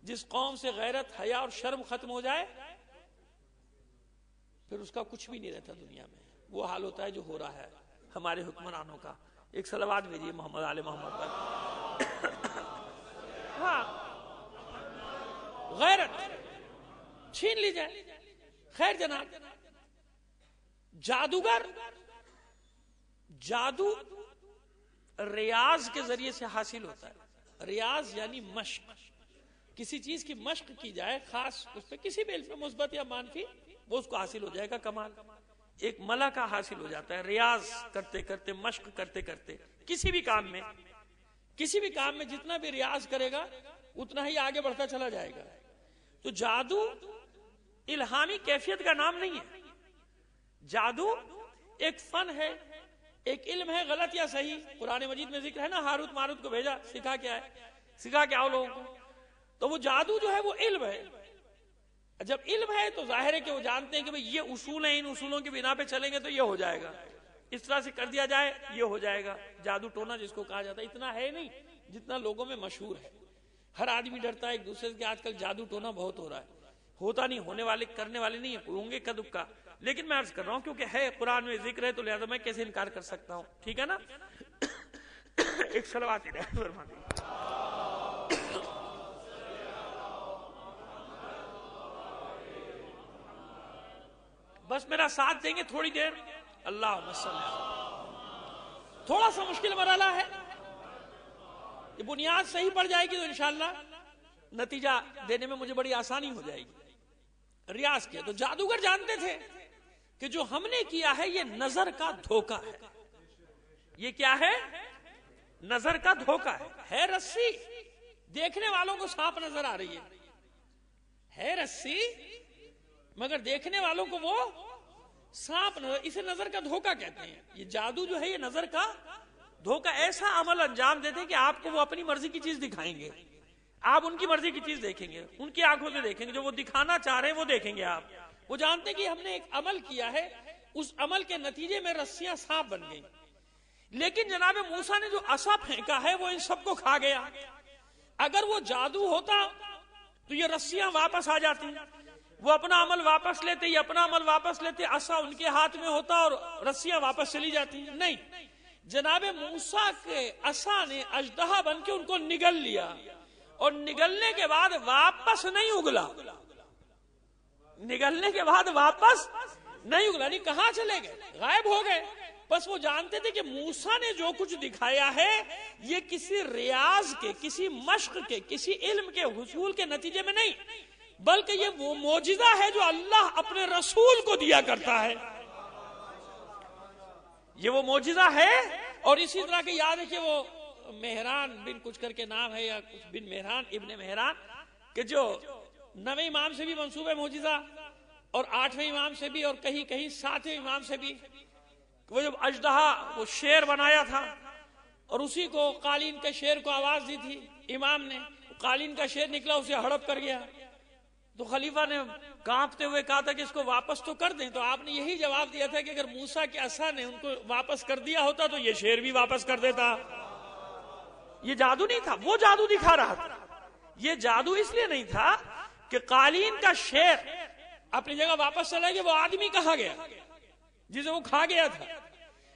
جس قوم سے غیرت حیا اور شرم ختم ہو جائے پھر اس کا کچھ بھی نہیں رہتا دنیا میں. وہ حال ہوتا ہے جو ہو رہا ہے ہمارے حکمرانوں کا. ایک صلوات بھیجیے محمد آل محمد پر. ہاں غیرت چھین لی جائے. خیر جناب، جادوگر جادو ریاض کے ذریعے سے حاصل ہوتا ہے. ریاض یعنی مشق. کسی چیز کی مشق کی جائے خاص اس پہ کسی بھی علم مثبت یا منفی، وہ اس کو حاصل ہو جائے گا کمال. ایک ملکہ حاصل ہو جاتا ہے ریاض کرتے کرتے، مشق کرتے کرتے. کسی بھی کام میں جتنا بھی ریاض کرے گا اتنا ہی آگے بڑھتا چلا جائے گا. تو جادو الہامی کیفیت کا نام نہیں ہے. جادو ایک فن ہے، ایک علم ہے، غلط یا صحیح. قرآن مجید میں ذکر ہے نا، ہاروت ماروت کو بھیجا، سکھا کے آؤ لوگوں کو. تو وہ جادو جو ہے وہ علم ہے. جب علم ہے تو ظاہر ہے کہ وہ جانتے ہیں کہ بھئی یہ اصول ہیں، ان اصولوں کی بنا پہ چلیں گے تو یہ ہو جائے گا، اس طرح سے کر دیا جائے یہ ہو جائے گا. جادو ٹونا جس کو کہا جاتا ہے اتنا ہے نہیں جتنا لوگوں میں مشہور ہے. ہر آدمی ڈرتا ہے ایک دوسرے سے. آج کل جادو ٹونا بہت ہو رہا ہے. ہوتا نہیں، ہونے والے کرنے والے نہیں ہیں، ہوں گے کدب کا. لیکن میں عرض کر رہا ہوں کیونکہ ہے قرآن میں ذکر ہے تو لہذا میں کیسے انکار کر سکتا ہوں. ٹھیک ہے نا. ایک صلوات فرما دیجیے. بس میرا ساتھ دیں گے تھوڑی دیر. اللہ تھوڑا سا مشکل مرحلہ ہے، یہ بنیاد صحیح پڑ جائے گی تو انشاءاللہ نتیجہ دینے میں مجھے بڑی آسانی ہو جائے گی. ریاض کیا تو جادوگر جانتے تھے کہ جو ہم نے کیا ہے یہ نظر کا دھوکہ ہے. یہ کیا ہے؟ نظر کا دھوکہ ہے رسی. دیکھنے والوں کو سانپ نظر آ رہی ہے رسی، مگر دیکھنے والوں کو وہ سانپ نظر. اسے نظر کا دھوکہ کہتے ہیں. یہ جادو جو ہے یہ نظر کا دھوکہ. ایسا عمل انجام دیتے کہ آپ کو وہ اپنی مرضی کی چیز دکھائیں گے، آپ ان کی مرضی کی چیز دیکھیں گے، ان کی آنکھوں سے دیکھیں گے، جو وہ دکھانا چاہ رہے ہیں وہ دیکھیں گے آپ. وہ جانتے ہیں کہ ہم نے ایک عمل کیا ہے، اس عمل کے نتیجے میں رسیاں سانپ بن گئی. لیکن جناب موسیٰ نے جو عصا پھینکا ہے وہ ان سب کو کھا گیا. اگر وہ جادو ہوتا تو یہ رسیاں واپس آ جاتی، وہ اپنا عمل واپس لیتے، یہ اپنا عمل واپس لیتے، عصا ان کے ہاتھ میں ہوتا اور رسیاں واپس چلی جاتی. نہیں، جناب موسیٰ کے عصا نے اژدہا بن کے ان کو نگل لیا، اور نگلنے کے بعد واپس نہیں اگلا. نگلنے کے بعد واپس نہیں اگلا، نہیں کہاں چلے گئے؟ غائب ہو گئے. بس وہ جانتے تھے کہ موسیٰ نے جو کچھ دکھایا ہے یہ کسی ریاض کے، کسی مشق کے، کسی علم کے حصول کے نتیجے میں نہیں، بلکہ یہ وہ معجزہ ہے جو اللہ اپنے رسول کو دیا کرتا ہے. یہ وہ معجزہ ہے. اور اسی طرح کے یاد ہے کہ وہ مہران بن کچھ کر کے نام ہے، یا کچھ بن مہران، ابن مہران، کہ جو 9ویں امام سے بھی منسوب ہے معجزہ، اور 8ویں امام سے بھی، اور کہیں کہیں 7ویں امام سے بھی. وہ جب اژدہا وہ شیر بنایا تھا اور اسی کو قالین کے شیر کو آواز دی تھی امام نے، قالین کا شیر نکلا اسے ہڑپ کر گیا. تو خلیفہ نے کانپتے ہوئے کہا تھا کہ اس کو واپس تو کر دیں. تو آپ نے یہی جواب دیا تھا کہ اگر موسیٰ کے عصا نے ان کو واپس کر دیا ہوتا تو یہ شیر بھی واپس کر دیتا. یہ جادو نہیں تھا، وہ جادو دکھا رہا تھا. یہ جادو اس لیے نہیں تھا کہ قالین کا شیر اپنی جگہ واپس چلا گیا، وہ آدمی کہاں گیا جسے وہ کھا گیا تھا.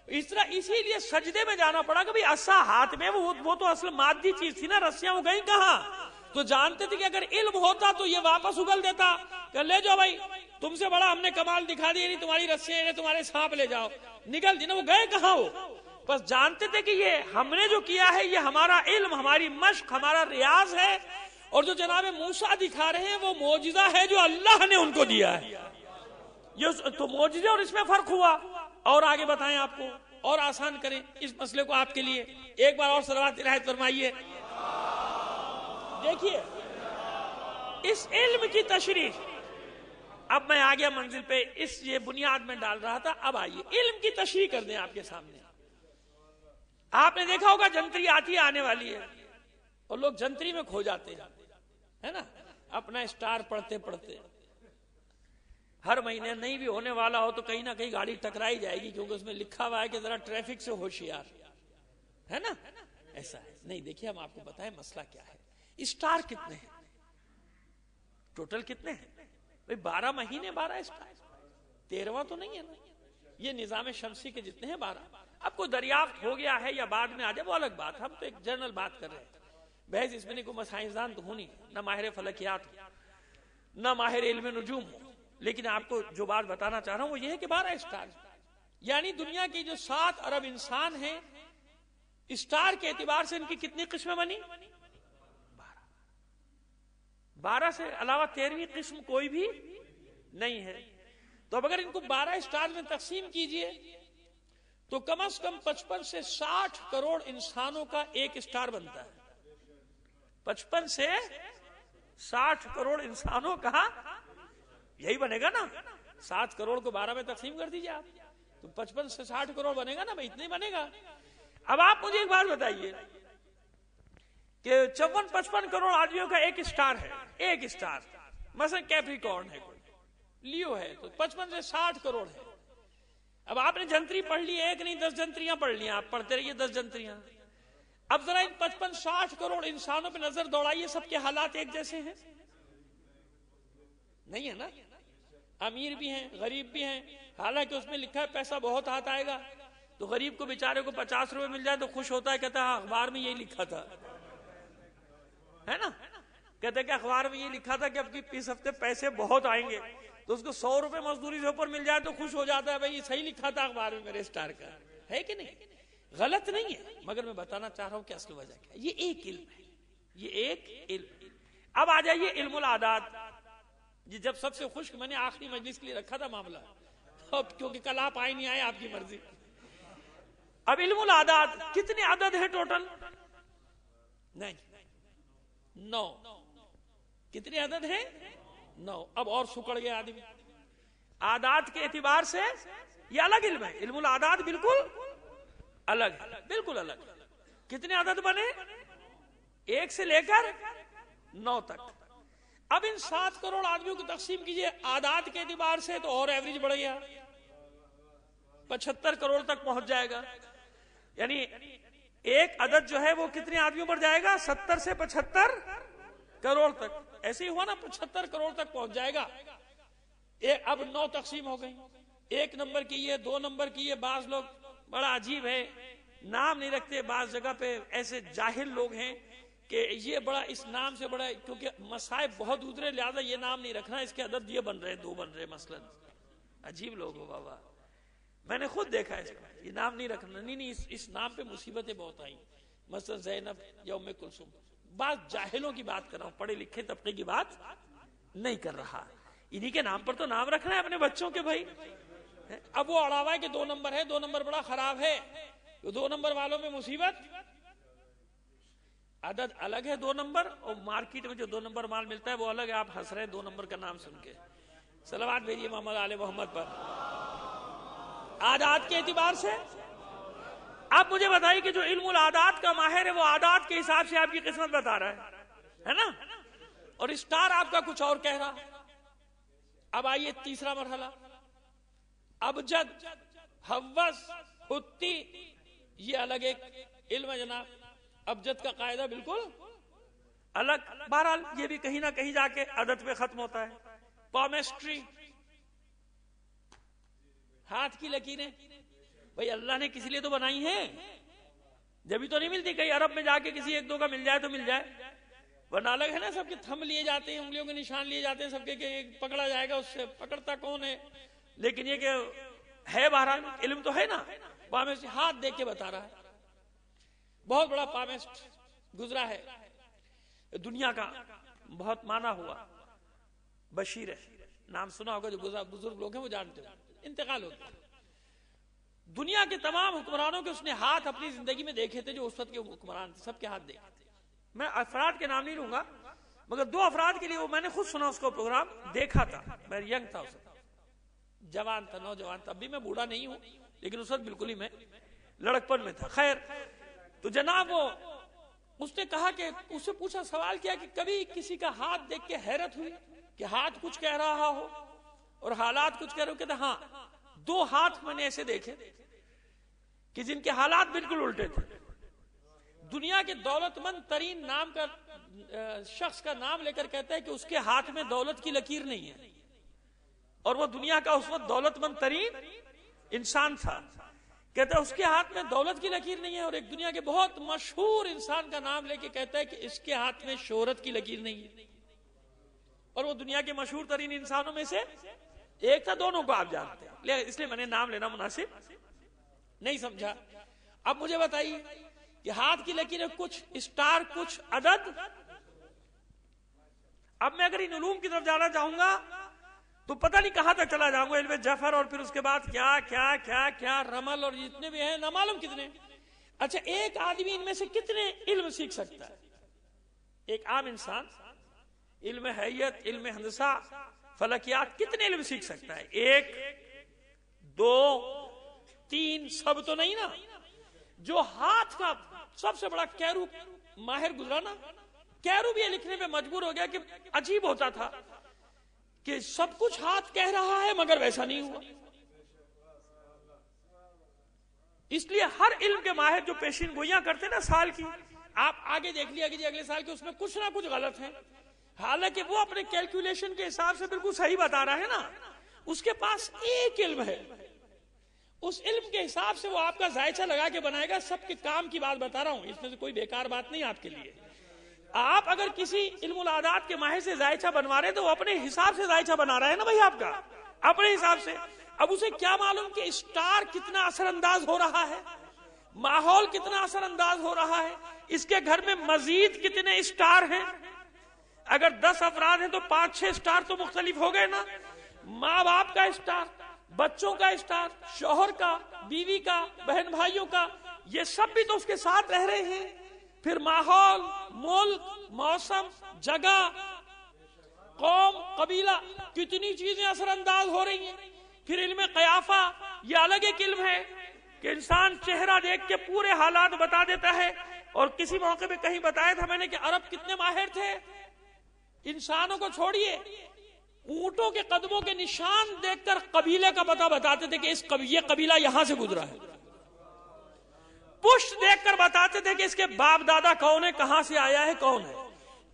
اس طرح اسی لیے سجدے میں جانا پڑا کہ بھئی عصا ہاتھ میں، وہ تو اصل مادی چیز تھی نا، رسیاں وہ گئی کہاں. تو جانتے تھے کہ اگر علم ہوتا تو یہ واپس اگل دیتا کہ لے جاؤ بھائی، تم سے بڑا ہم نے کمال دکھا دیا، نہیں تمہاری رسیاں تمہارے سانپ لے جاؤ، نکل دی نا. وہ گئے کہاں؟ وہ بس جانتے تھے کہ یہ ہم نے جو کیا ہے یہ ہمارا علم، ہماری مشق، ہمارا ریاض ہے، اور جو جناب موسیٰ دکھا رہے ہیں وہ معجزہ ہے جو اللہ نے ان کو دیا ہے. یہ تو معجزے اور اس میں فرق ہوا. اور آگے بتائیں آپ کو اور آسان کریں اس مسئلے کو آپ کے لیے. ایک بار اور صلوات الہی فرمائیے. دیکھیے اس علم کی تشریح، اب میں آ گیا منزل پہ، یہ بنیاد میں ڈال رہا تھا. اب آئیے علم کی تشریح کر دیں آپ کے سامنے. آپ نے دیکھا ہوگا جنتری آنے والی ہے اور لوگ جنتری میں کھو جاتے ہیں، ہے نا، اپنا اسٹار پڑھتے پڑھتے. ہر مہینے نہیں بھی ہونے والا ہو تو کہیں نہ کہیں گاڑی ٹکرائی جائے گی، کیونکہ اس میں لکھا ہوا ہے کہ ذرا ٹریفک سے ہوشیار، ہے نا. ایسا ہے نہیں. دیکھیے ہم آپ کو بتائیں مسئلہ کیا ہے. اسٹار کتنے ہیں ٹوٹل؟ کتنے ہیں 12 مہینے 12 اسٹار، 13واں تو نہیں ہے نا. یہ نظام شمسی کے جتنے ہیں 12. اب کوئی دریافت ہو گیا ہے یا بعد میں آ جائے وہ الگ بات. ہم تو ایک جنرل بات کر رہے ہیں. بحث اس میں نہیں، کوئی سائنسدان تو ہونی، نہ ماہر فلکیات ہو، نہ ماہر علم نجوم ہو. لیکن آپ کو جو بات بتانا چاہ رہا ہوں وہ یہ ہے کہ 12 اسٹار، یعنی دنیا کی جو 7 ارب انسان ہیں، اسٹار کے اعتبار سے ان کی کتنی قسمیں بنی؟ 12 سے علاوہ 13ویں قسم کوئی بھی نہیں ہے. تو اب اگر ان کو 12 اسٹار میں تقسیم کیجئے تو کم از کم 55 سے 60 کروڑ انسانوں کا ایک اسٹار بنتا ہے. 55 سے 60 کروڑ انسانوں کا یہی بنے گا نا. 7 کروڑ کو 12 میں تقسیم کر دیجئے آپ تو 55 سے 60 کروڑ بنے گا نا بھائی، اتنے بنے گا. اب آپ مجھے ایک بات بتائیے کہ 54-55 کروڑ آدمیوں کا ایک اسٹار ہے. ایک اسٹار مثلا کیپریکارن ہے، کوئی لیو ہے، تو 55 سے 60 کروڑ ہے. اب آپ نے جنتری پڑھ لی، ایک نہیں 10 جنتریاں پڑھ لی، آپ پڑھتے رہیے 10 جنتریاں. اب ذرا ان 55-60 کروڑ انسانوں پہ نظر دوڑائیے، سب کے حالات ایک جیسے ہیں؟ نہیں ہے نا. امیر بھی ہیں، غریب بھی ہیں. حالانکہ اس میں لکھا ہے پیسہ بہت ہاتھ آئے گا، تو غریب کو بیچارے کو 50 روپے مل جائے تو خوش ہوتا ہے، کہتا ہے اخبار میں یہی لکھا تھا، ہے نا. کہتے ہیں کہ اخبار میں یہ لکھا تھا کہ اب کی اس ہفتے پیسے بہت آئیں گے، تو اس کو 100 روپے مزدوری سے اوپر مل جائے تو خوش ہو جاتا ہے، بھائی صحیح لکھا تھا اخبار میں میرے اسٹار کا. ہے کہ نہیں؟ غلط نہیں ہے، مگر میں بتانا چاہ رہا ہوں کہ اصل وجہ کیا ہے. یہ ایک علم ہے، یہ ایک علم. اب آ جائیے علم العادات. یہ جب سب سے خشک میں نے آخری مجلس کے لیے رکھا تھا معاملہ، اب کیونکہ کل آپ آئے نہیں آئے آپ کی مرضی. اب علم العادات کتنے عدد ہیں ٹوٹل؟ نہیں 9. کتنے عدد ہیں؟ 9. اب اور سکڑ گئے آدمی. عادات کے اعتبار سے یہ الگ علم ہے. علم العادات بالکل الگ، بالکل الگ. کتنے عدد بنے؟ 1 سے لے کر 9 تک. اب ان 7 کروڑ آدمیوں کو تقسیم کیجئے عادات کے اعتبار سے تو اور ایوریج بڑھ گیا، 75 کروڑ تک پہنچ جائے گا. یعنی ایک عدد جو ہے وہ کتنے آدمیوں پر جائے گا؟ 70 سے 75 کروڑ تک. ایسے ہی ہوا نا، 75 کروڑ تک پہنچ جائے گا. اب 9 تقسیم ہو گئی. 1 نمبر کی ہے، 2 نمبر کی ہے. بعض لوگ بڑا عجیب ہے، نام نہیں رکھتے. بعض جگہ پہ ایسے جاہل لوگ ہیں کہ یہ بڑا اس نام سے بڑا، کیونکہ مصائب بہت ادھرے لہذا یہ نام نہیں رکھنا، اس کے عدد یہ بن رہے 2 بن رہے مثلا. عجیب لوگ ہو بابا، میں نے خود دیکھا ہے یہ نام نہیں رکھنا. نہیں اس نام پہ مصیبتیں بہت آئیں، مثلا زینب یا ام کلثوم. بعض جاہلوں کی بات کر رہا ہوں، پڑھے لکھے طبقے کی بات نہیں کر رہا. انہی کے نام پر تو نام رکھنا ہے اپنے بچوں کے بھائی. اب وہ اڑاوا ہے کہ 2 نمبر ہے، 2 نمبر بڑا خراب ہے، 2 نمبر والوں میں مصیبت. عدد الگ ہے 2 نمبر، اور مارکیٹ میں جو 2 نمبر مال ملتا ہے وہ الگ ہے. آپ ہنس رہے 2 نمبر کا نام سن کے. صلوات بھیجیے محمد آل محمد پر. عادات کے اعتبار سے آپ مجھے بتائیے کہ جو علم العادات کا ماہر ہے وہ عادات کے حساب سے آپ کی قسمت بتا رہا ہے نا، اور اسٹار آپ کا کچھ اور کہہ رہا. اب آئیے تیسرا مرحلہ، ابجد، حوض، حتی. یہ الگ ایک علم ہے جناب. ابجد کا قاعدہ بالکل الگ. بہرحال یہ بھی کہیں نہ کہیں جا کے عدد پہ ختم ہوتا ہے. پالمسٹری، ہاتھ کی لکیریں، بھئی اللہ نے کسی لیے تو بنائی ہیں، جبھی تو نہیں ملتی. کہیں عرب میں جا کے کسی ایک دو کا مل جائے تو مل جائے، ورنہ الگ ہے نا سب کے تھم لیے جاتے ہیں، انگلیوں کے نشان لیے جاتے ہیں سب کے، کہ پکڑا جائے گا، اس سے پکڑتا کون ہے. لیکن یہ کہ ہے بہرحال علم تو ہے نا. پامسٹ ہاتھ دیکھ کے بتا رہا ہے. بہت بڑا پامسٹ گزرا ہے دنیا کا، بہت مانا ہوا. بشیر ہے، نام سنا ہوگا، جو بزرگ لوگ ہیں وہ جانتے ہیں. انتقال ہو گیا. دنیا کے تمام حکمرانوں کے اس نے ہاتھ اپنی زندگی میں دیکھے تھے، جو اس وقت کے حکمران تھے، سب کے ہاتھ دیکھے تھے. میں افراد کے نام نہیں لوں گا، مگر 2 افراد کے لیے وہ میں نے خود سنا، اس کو پروگرام دیکھا تھا. میں ینگ تھا، اس وقت جوان تھا، نوجوان تھا. اب بھی میں بوڑھا نہیں ہوں، لیکن اس وقت بالکل ہی میں لڑکپن میں تھا. خیر، تو جناب وہ اس نے کہا کہ اس سے پوچھا، سوال کیا کہ کبھی کسی کا ہاتھ دیکھ کے حیرت ہوئی کہ ہاتھ کچھ کہہ رہا ہو اور حالات کچھ کہہ رہے ہو؟ کہتے ہاں، 2 ہاتھ میں نے ایسے دیکھے کہ جن کے حالات بالکل الٹے تھے. دنیا کے دولت مند ترین نام کا شخص کا نام لے کر کہتا ہے کہ اس کے ہاتھ میں دولت کی لکیر نہیں ہے، اور وہ دنیا کا اس وقت دولت مند ترین انسان تھا. کہتا ہے اس کے ہاتھ میں دولت کی لکیر نہیں ہے. اور ایک دنیا کے بہت مشہور انسان کا نام لے کے کہتا ہے کہ اس کے ہاتھ میں شہرت کی لکیر نہیں ہے، اور وہ دنیا کے مشہور ترین انسانوں میں سے ایک تھا. دونوں کو آپ جانتے ہیں، اس لیے میں نے نام لینا مناسب نہیں سمجھا. اب مجھے بتائیے کہ ہاتھ کی لکیریں کچھ، اسٹار کچھ، عدد. اب میں اگر ان علوم کی طرف جانا چاہوں گا تو پتہ نہیں کہاں تک چلا جاؤں گا. علم جعفر، اور پھر اس کے بعد کیا کیا کیا کیا رمل، اور جتنے بھی ہیں نامعلوم کتنے. اچھا، ایک آدمی ان میں سے کتنے علم سیکھ سکتا ہے؟ ایک عام انسان علم حیت، علم ہندسہ، فلکیات، کتنے علم سیکھ سکتا ہے؟ 1 2 3 سب تو نہیں نا. جو ہاتھ کا سب سے بڑا کیرو ماہر گزرا نا، کیرو بھی یہ لکھنے پہ مجبور ہو گیا کہ عجیب ہوتا تھا کہ سب کچھ ہاتھ کہہ رہا ہے مگر ویسا نہیں ہوا. اس لیے ہر علم کے ماہر جو پیشین گوئیاں کرتے نا سال کی، آپ آگے دیکھ لیا کہ اگلے سال کے اس میں کچھ نہ کچھ غلط ہے، حالانکہ وہ اپنے کیلکولیشن کے حساب سے بالکل صحیح بتا رہا ہے نا. اس کے پاس ایک علم ہے، اس علم کے حساب سے وہ آپ کا ذائچہ لگا کے بنائے گا. سب کے کام کی بات بتا رہا ہوں، اس میں سے کوئی بیکار بات نہیں آپ کے لیے. آپ اگر کسی علم العادات کے ماہر سے ذائچہ بنوا رہے تو وہ اپنے حساب سے ذائچہ بنا رہا ہے نا بھائی، آپ کا اپنے حساب سے. اب اسے کیا معلوم کہ اسٹار کتنا اثر انداز ہو رہا ہے، ماحول کتنا اثر انداز ہو رہا ہے، اس کے گھر میں مزید کتنے اسٹار ہیں. اگر 10 افراد ہیں تو 5-6 اسٹار تو مختلف ہو گئے نا. ماں باپ کا اسٹار، بچوں کا اسٹار، شوہر کا، بیوی کا، بہن بھائیوں کا، یہ سب بھی تو اس کے ساتھ رہ رہے ہیں. پھر ماحول، ملک، موسم، جگہ، قوم، قبیلہ، کتنی چیزیں اثر انداز ہو رہی ہیں. پھر علم قیافہ، یہ الگ ایک علم ہے کہ انسان چہرہ دیکھ کے پورے حالات بتا دیتا ہے. اور کسی موقع پہ کہیں بتایا تھا میں نے کہ عرب کتنے ماہر تھے. انسانوں کو چھوڑیے، اونٹوں کے قدموں کے نشان دیکھ کر قبیلے کا پتہ بتاتے تھے کہ یہ قبیلہ یہاں سے گزرا ہے. پشت دیکھ کر بتاتے تھے کہ اس کے باپ دادا کون ہے، کہاں سے آیا ہے، کون ہے.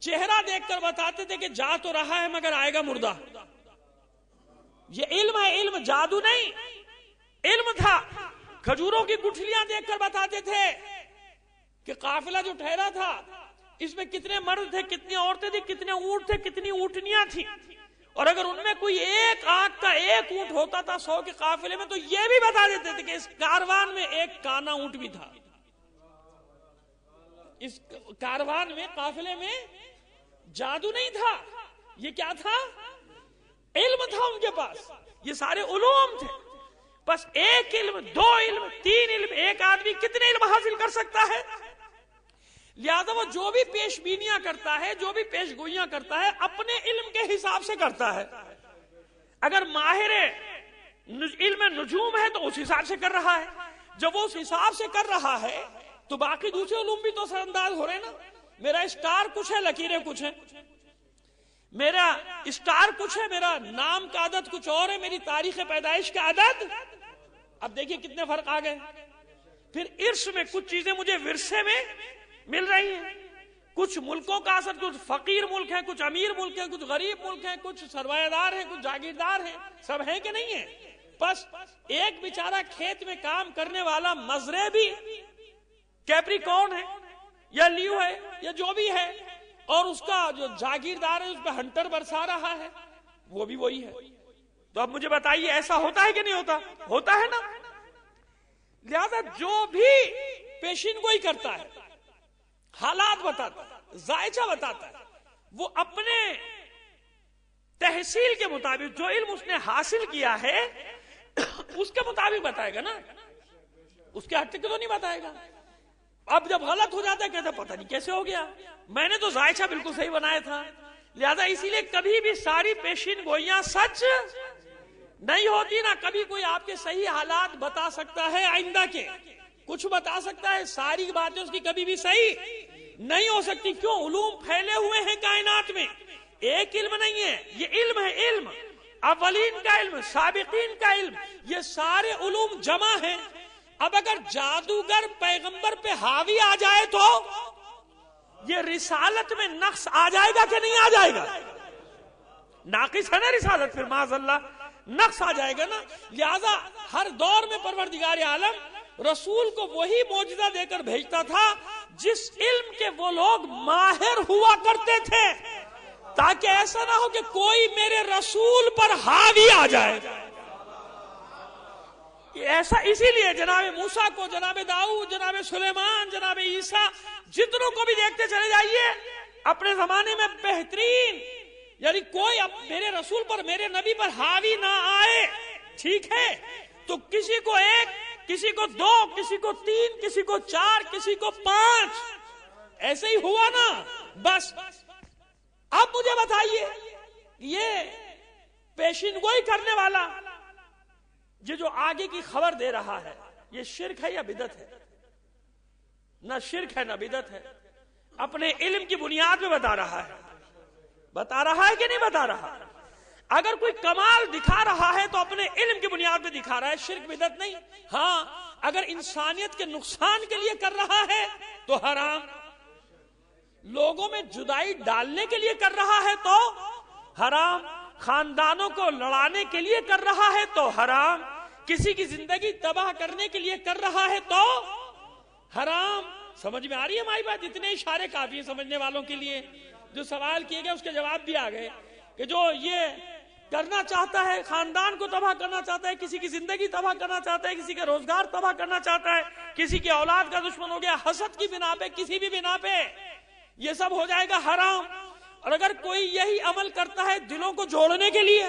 چہرہ دیکھ کر بتاتے تھے کہ جا تو رہا ہے مگر آئے گا مردہ. یہ علم ہے، علم جادو نہیں، علم تھا. کھجوروں کی گٹھلیاں دیکھ کر بتاتے تھے کہ قافلہ جو ٹھہرا تھا اس میں کتنے مرد تھے، کتنی عورتیں تھیں، کتنے اونٹ تھے، کتنی اونٹنیاں تھیں. اور اگر ان میں کوئی ایک آنکھ کا ایک اونٹ ہوتا تھا 100 کے قافلے میں تو یہ بھی بتا دیتے تھے کہ اس کاروان میں ایک کانا اونٹ بھی تھا. اس کاروان میں، قافلے میں جادو نہیں تھا، یہ کیا تھا؟ علم تھا ان کے پاس. یہ سارے علوم تھے. بس ایک علم، 2 علم، 3 علم، ایک آدمی کتنے علم حاصل کر سکتا ہے؟ لہذا وہ جو بھی پیش بینیاں کرتا ہے، جو بھی پیش گوئیاں کرتا ہے، اپنے علم کے حساب سے کرتا ہے. اگر ماہر علم نجوم ہے تو اس حساب سے کر رہا ہے. جب وہ اس حساب سے کر رہا ہے تو باقی دوسرے علوم بھی تو اثر انداز ہو رہے ہیں نا. میرا اسٹار کچھ ہے، لکیریں کچھ ہیں. میرا اسٹار کچھ ہے، میرا نام کا عدد کچھ اور ہے، میری تاریخ پیدائش کا عدد. اب دیکھیے کتنے فرق آ گئے. پھر ارث میں کچھ چیزیں مجھے ورثے میں مل رہی ہیں، کچھ ملکوں کا اثر، کچھ فقیر ملک ہیں، کچھ امیر ملک ہیں، کچھ غریب ملک ہیں، کچھ سرمایہ دار ہیں، کچھ جاگیردار ہیں، سب ہیں کہ نہیں ہیں؟ بس ایک بیچارہ کھیت میں کام کرنے والا مزرے بھی کیپریکارن ہے یا لیو ہے یا جو بھی ہے، اور اس کا جو جاگیردار ہے اس پہ ہنٹر برسا رہا ہے، وہ بھی وہی ہے۔ تو اب مجھے بتائیے ایسا ہوتا ہے کہ نہیں ہوتا؟ ہوتا ہے نا۔ لہذا جو بھی پیشین گوئی کرتا ہے، حالات بتاتا ہے، ذائچہ بتاتا ہے، وہ اپنے تحصیل کے مطابق جو علم اس نے حاصل کیا ہے اس کے مطابق بتائے گا نا، اس کے ہٹ کے تو نہیں بتائے گا۔ اب جب غلط ہو جاتا ہے کہتا پتہ نہیں کیسے ہو گیا، میں نے تو ذائچہ بالکل صحیح بنایا تھا۔ لہذا اسی لیے کبھی بھی ساری پیشین گوئیاں سچ نہیں ہوتی، نہ کبھی کوئی آپ کے صحیح حالات بتا سکتا ہے آئندہ کے، کچھ بتا سکتا ہے، ساری باتیں اس کی کبھی بھی صحیح نہیں ہو سکتی۔ کیوں؟ علوم پھیلے ہوئے ہیں کائنات میں، ایک علم نہیں ہے، یہ علم ہے، علم اولین کا علم، سابقین کا علم، یہ سارے علوم جمع ہیں۔ اب اگر جادوگر پیغمبر پہ حاوی آ جائے تو یہ رسالت میں نقص آ جائے گا کہ نہیں آ جائے گا؟ ناقص ہے نا رسالت، پھر معاذ اللہ نقص آ جائے گا نا۔ لہذا ہر دور میں پروردگار عالم رسول کو وہی معجزہ دے کر بھیجتا تھا جس علم کے وہ لوگ ماہر ہوا کرتے تھے، تاکہ ایسا نہ ہو کہ کوئی میرے رسول پر حاوی آ جائے۔ ایسا اسی لیے جناب موسیٰ کو، جناب داؤد، جناب سلیمان، جناب عیسیٰ، جتنوں کو بھی دیکھتے چلے جائیے، اپنے زمانے میں بہترین، یعنی کوئی میرے رسول پر، میرے نبی پر حاوی نہ آئے، ٹھیک ہے؟ تو کسی کو ایک، کسی کو دو، کسی کو تین، کسی کو چار، کسی کو پانچ، ایسے ہی ہوا نا۔ بس اب مجھے بتائیے، یہ پیشین گوئی کرنے والا، یہ جو آگے کی خبر دے رہا ہے، یہ شرک ہے یا بدعت ہے؟ نہ شرک ہے نہ بدعت ہے، اپنے علم کی بنیاد پہ بتا رہا ہے۔ بتا رہا ہے کہ نہیں بتا رہا؟ اگر کوئی کمال دکھا رہا ہے تو اپنے علم کی بنیاد پہ دکھا رہا ہے، شرک بدعت نہیں۔ ہاں اگر انسانیت کے نقصان کے لیے کر رہا ہے تو حرام، لوگوں میں جدائی ڈالنے کے لیے کر رہا ہے تو حرام، خاندانوں کو لڑانے کے لیے کر رہا ہے تو حرام، کسی کی زندگی تباہ کرنے کے لیے کر رہا ہے تو حرام۔ سمجھ میں آ رہی ہے ہماری بات؟ اتنے اشارے کافی ہیں سمجھنے والوں کے لیے۔ جو سوال کیے گئے اس کے جواب بھی آ گئے کہ جو یہ کرنا چاہتا ہے، خاندان کو تباہ کرنا چاہتا ہے، کسی کی زندگی تباہ کرنا چاہتا ہے، کسی کا روزگار تباہ کرنا چاہتا ہے، کسی کی اولاد کا دشمن ہو گیا حسد کی بنا پہ، کسی بھی بنا پہ، یہ سب ہو جائے گا حرام۔ اور اگر کوئی یہی عمل کرتا ہے دلوں کو جوڑنے کے لیے،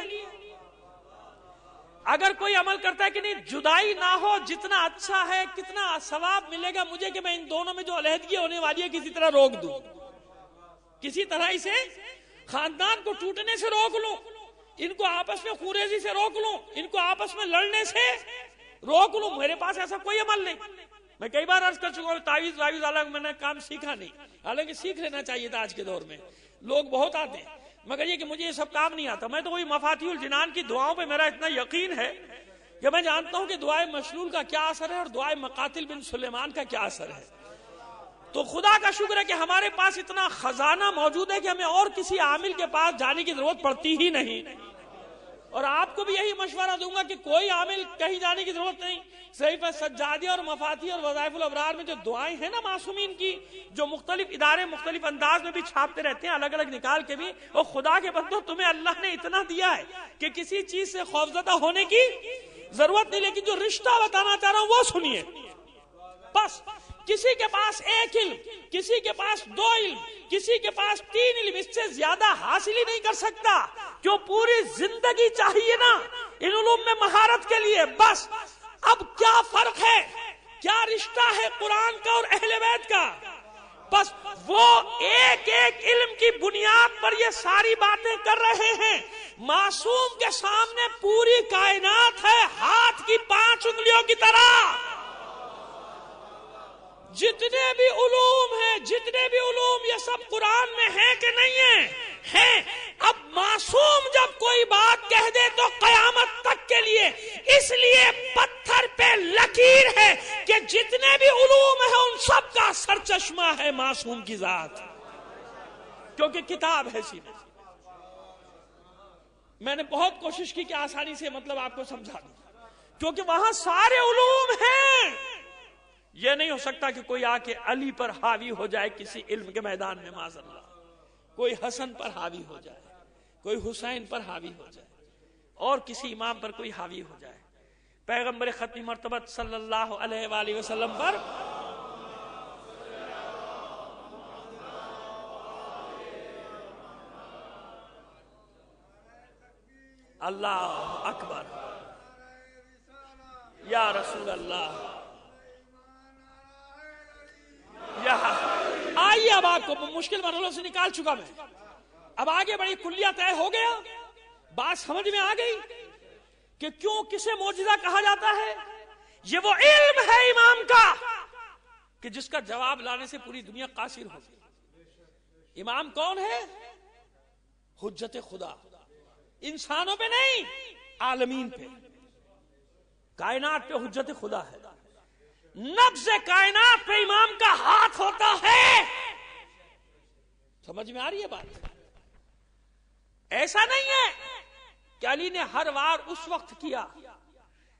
اگر کوئی عمل کرتا ہے کہ نہیں جدائی نہ ہو، جتنا اچھا ہے، کتنا ثواب ملے گا مجھے کہ میں ان دونوں میں جو علیحدگی ہونے والی ہے کسی طرح روک دوں، کسی طرح اسے خاندان کو ٹوٹنے سے روک لوں، ان کو آپس میں خوریزی سے روک لوں، ان کو آپس میں لڑنے سے روک لوں، میرے پاس ایسا کوئی عمل نہیں۔ میں کئی بار عرض کر چکا ہوں، تعویذ والا میں نے کام سیکھا نہیں، حالانکہ سیکھ لینا چاہیے تھا۔ آج کے دور میں لوگ بہت آتے ہیں، مگر یہ کہ مجھے یہ سب کام نہیں آتا۔ میں تو وہی مفاتیح الجنان کی دعاؤں پہ میرا اتنا یقین ہے کہ میں جانتا ہوں کہ دعائے مشلول کا کیا اثر ہے اور دعائے مقاتل بن سلیمان کا کیا اثر ہے۔ تو خدا کا شکر ہے کہ ہمارے پاس اتنا خزانہ موجود ہے کہ ہمیں اور کسی عامل کے پاس جانے کی ضرورت پڑتی ہی نہیں۔ اور آپ کو بھی یہی مشورہ دوں گا کہ کوئی عامل کہیں جانے کی ضرورت نہیں۔ صحیفہ سجادیہ اور مفاتیح اور وظائف الابرار میں جو دعائیں ہیں نا معصومین کی، جو مختلف ادارے مختلف انداز میں بھی چھاپتے رہتے ہیں، الگ الگ نکال کے بھی، اور خدا کے بندو تمہیں اللہ نے اتنا دیا ہے کہ کسی چیز سے خوفزدہ ہونے کی ضرورت نہیں، لیکن جو رشتہ بتانا چاہ رہا ہوں وہ سنیے۔ بس کسی کے پاس ایک علم، کسی کے پاس دو علم، کسی کے پاس تین علم، اس سے زیادہ حاصل ہی نہیں کر سکتا، کیوں پوری زندگی چاہیے نا ان علوم میں مہارت کے لیے۔ بس اب کیا فرق ہے، کیا رشتہ ہے قرآن کا اور اہل بیت کا؟ بس وہ ایک ایک علم کی بنیاد پر یہ ساری باتیں کر رہے ہیں۔ معصوم کے سامنے پوری کائنات ہے ہاتھ کی 5 انگلیوں کی طرح۔ جتنے بھی علوم ہیں، جتنے بھی علوم، یہ سب قرآن میں ہیں کہ نہیں ہیں؟ ہیں۔ اب معصوم جب کوئی بات کہہ دے تو قیامت تک کے لیے اس لیے پتھر پہ لکیر ہے کہ جتنے بھی علوم ہیں ان سب کا سرچشمہ ہے معصوم کی ذات۔ کیونکہ کتاب ہے سینے. میں نے بہت کوشش کی کہ آسانی سے مطلب آپ کو سمجھا دوں، کیونکہ وہاں سارے علوم ہیں. یہ نہیں ہو سکتا کہ کوئی آ کے علی پر حاوی ہو جائے کسی علم کے میدان میں، معاذ اللہ. کوئی حسن پر حاوی ہو جائے، کوئی حسین پر حاوی ہو جائے، اور کسی امام پر کوئی حاوی ہو جائے. پیغمبر ختم مرتبت صلی اللہ علیہ وآلہ وسلم پر اللہ اکبر یا رسول اللہ. آئیے اب آپ کو مشکل مرحلوں سے نکال چکا میں، اب آگے بڑی کلیہ طے ہو گیا. بات سمجھ میں آ گئی کہ کیوں کسے معجزہ کہا جاتا ہے. یہ وہ علم ہے امام کا کہ جس کا جواب لانے سے پوری دنیا قاصر ہوگی. امام کون ہے؟ حجت خدا، انسانوں پہ نہیں، عالمین پہ، کائنات پہ حجت خدا ہے. نبض کائنات پہ امام کا ہاتھ ہوتا ہے. سمجھ میں آ رہی ہے بات؟ ایسا نہیں ہے کہ علی نے ہر وار اس وقت کیا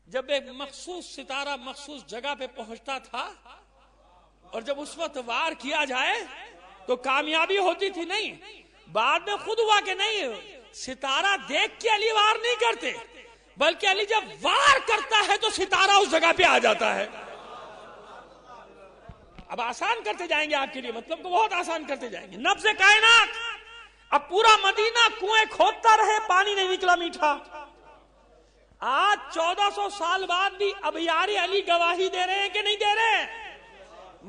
جب ایک مخصوص ستارہ مخصوص جگہ پہ پہنچتا تھا، اور جب اس وقت وار کیا جائے تو کامیابی ہوتی تھی. نہیں، بعد میں خود ہوا کہ نہیں، ستارہ دیکھ کے علی وار نہیں کرتے، بلکہ علی جب وار کرتا ہے تو ستارہ اس جگہ پہ آ جاتا ہے. اب آسان کرتے جائیں گے آپ کے لیے، مطلب کو بہت آسان کرتے جائیں گے. نبض کائنات، اب پورا مدینہ کنویں کھودتا رہے، پانی نہیں نکلا میٹھا. آج 1400 سال بعد بھی ابیار علی گواہی دے رہے ہیں کہ نہیں دے رہے ہیں؟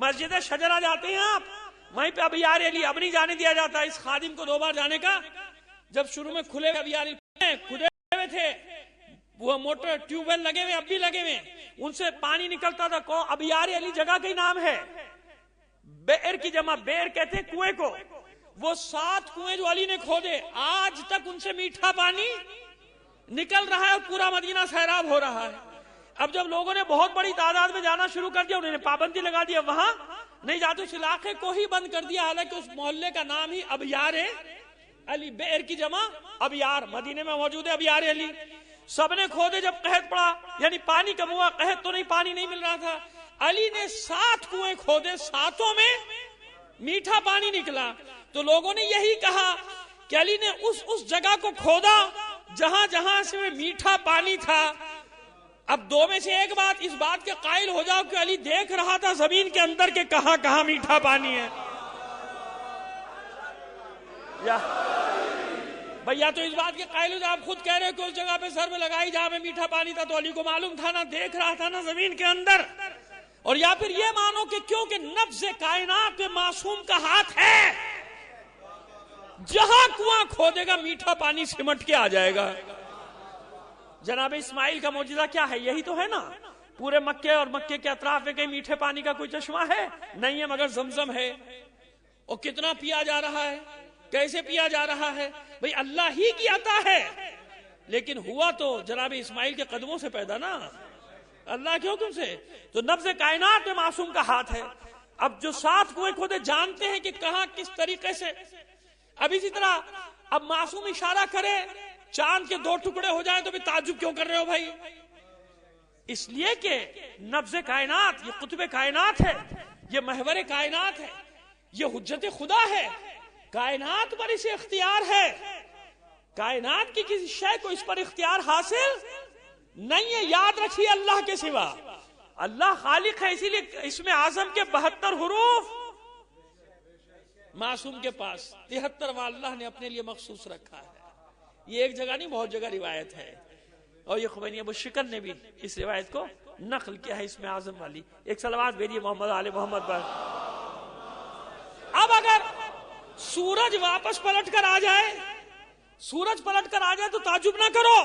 مسجد شجرہ جاتے ہیں آپ، وہیں پہ ابیار علی اب نہیں جانے دیا جاتا اس خادم کو 2 بار جانے کا. جب شروع میں کھلے ابیار کھدے ہوئے تھے، وہ موٹر ٹیوب ویل لگے ہوئے اب بھی لگے ہوئے، ان سے پانی نکلتا تھا. کون؟ ابیار علی جگہ کا ہی نام ہے. بئر کی جمع بئر کہتے ہیں کنویں کو. وہ 7 کنویں جو علی نے کھودے، آج تک ان سے میٹھا پانی نکل رہا ہے اور پورا مدینہ سیراب ہو رہا ہے. اب جب لوگوں نے بہت بڑی تعداد میں جانا شروع کر دیا، انہوں نے پابندی لگا دیا، وہاں نہیں جاتے، اس علاقے کو ہی بند کر دیا، حالانکہ اس محلے کا نام ہی ابیار علی. بئر کی جمع ابیار، مدینے میں موجود ہے ابیار علی. سب نے کھودے، جب قحط پڑا، یعنی پانی کم ہوا، قحط تو نہیں، پانی نہیں مل رہا تھا، علی نے 7 کنویں کھودے، 7 میں میٹھا پانی نکلا. تو لوگوں نے یہی کہا کہ علی نے اس جگہ کو کھودا جہاں جہاں سے میٹھا پانی تھا. اب 2 میں سے ایک بات، اس بات کے قائل ہو جاؤ کہ علی دیکھ رہا تھا زمین کے اندر کہ کہاں کہاں میٹھا پانی ہے. یا تو اس بات کے قائل ہو جاؤ، آپ خود کہہ رہے کہ اس جگہ پہ سر میں لگائی جہاں میں میٹھا پانی تھا، تو علی کو معلوم تھا نا، دیکھ رہا تھا نا زمین کے اندر. اور یا پھر یہ مانو کہ کیونکہ نبض کائنات پہ معصوم کا ہاتھ ہے، جہاں کنواں کھودے گا میٹھا پانی سمٹ کے آ جائے گا. جناب اسماعیل کا معجزہ کیا ہے؟ یہی تو ہے نا. پورے مکے اور مکے کے اطراف میں کہیں میٹھے پانی کا کوئی چشمہ ہے؟ نہیں ہے، مگر زمزم ہے. اور کتنا پیا جا رہا ہے، کیسے پیا جا رہا ہے؟ بھئی اللہ ہی کی عطا ہے، لیکن ہوا تو جناب اسماعیل کے قدموں سے پیدا نا، اللہ کے حکم سے. تو نبض کائنات میں معصوم کا ہاتھ ہے. اب جو 7 کنویں کھودے جانتے ہیں کہ کہاں کس طریقے سے. اب اسی طرح اب معصوم اشارہ کرے، چاند کے 2 ٹکڑے ہو جائیں تو بھی تعجب کیوں کر رہے ہو بھائی؟ اس لیے کہ نبض کائنات، یہ قطب کائنات ہے، یہ محور کائنات ہے، یہ حجت خدا ہے. کائنات پر اسے اختیار ہے، کائنات کی کسی شے کو اس پر اختیار حاصل نہیں ہے. یاد رکھیے اللہ کے سوا اللہ خالق ہے، اسی لیے اسم اعظم کے 72 حروف معصوم کے پاس 73واں اللہ نے اپنے لیے مخصوص رکھا ہے. یہ ایک جگہ نہیں، بہت جگہ روایت ہے، اور یہ خمینی ابو شکر نے بھی اس روایت کو نقل کیا ہے اسم اعظم والی. ایک صلوات بھیجیے محمد آل محمد پر. اب اگر سورج واپس پلٹ کر آ جائے، سورج پلٹ کر آ جائے تو تعجب نہ کرو،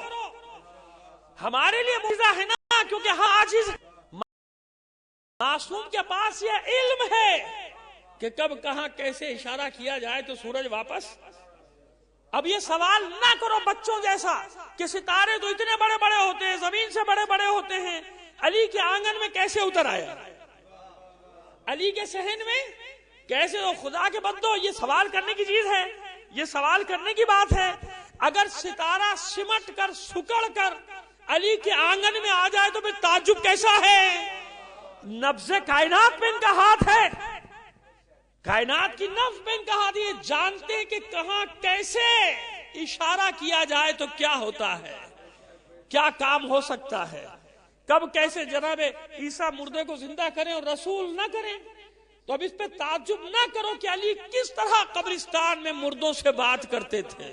ہمارے لیے معجزہ ہے نا، کیونکہ ہاں عاجز معصوم کے پاس یہ علم ہے کہ کب کہاں کیسے اشارہ کیا جائے تو سورج واپس. اب یہ سوال نہ کرو بچوں جیسا کہ ستارے تو اتنے بڑے بڑے ہوتے ہیں، زمین سے بڑے بڑے ہوتے ہیں، علی کے آنگن میں کیسے اتر آیا، علی کے صحن میں کیسے ہو خدا کے بندو؟ یہ سوال کرنے کی چیز ہے، یہ سوال کرنے کی بات ہے۔ اگر ستارہ سمٹ کر سکڑ کر علی کے آنگن میں آ جائے تو پھر تعجب کیسا ہے؟ نبض کائنات میں ان کا ہاتھ ہے، کائنات کی نبض میں ان کا ہاتھ ہے، جانتے کہ کہاں کیسے اشارہ کیا جائے تو کیا ہوتا ہے، کیا کام ہو سکتا ہے، کب کیسے جناب عیسیٰ مردے کو زندہ کریں اور رسول نہ کریں۔ تو اب اس پہ تعجب نہ کرو کہ علی کس طرح قبرستان میں مردوں سے بات کرتے تھے۔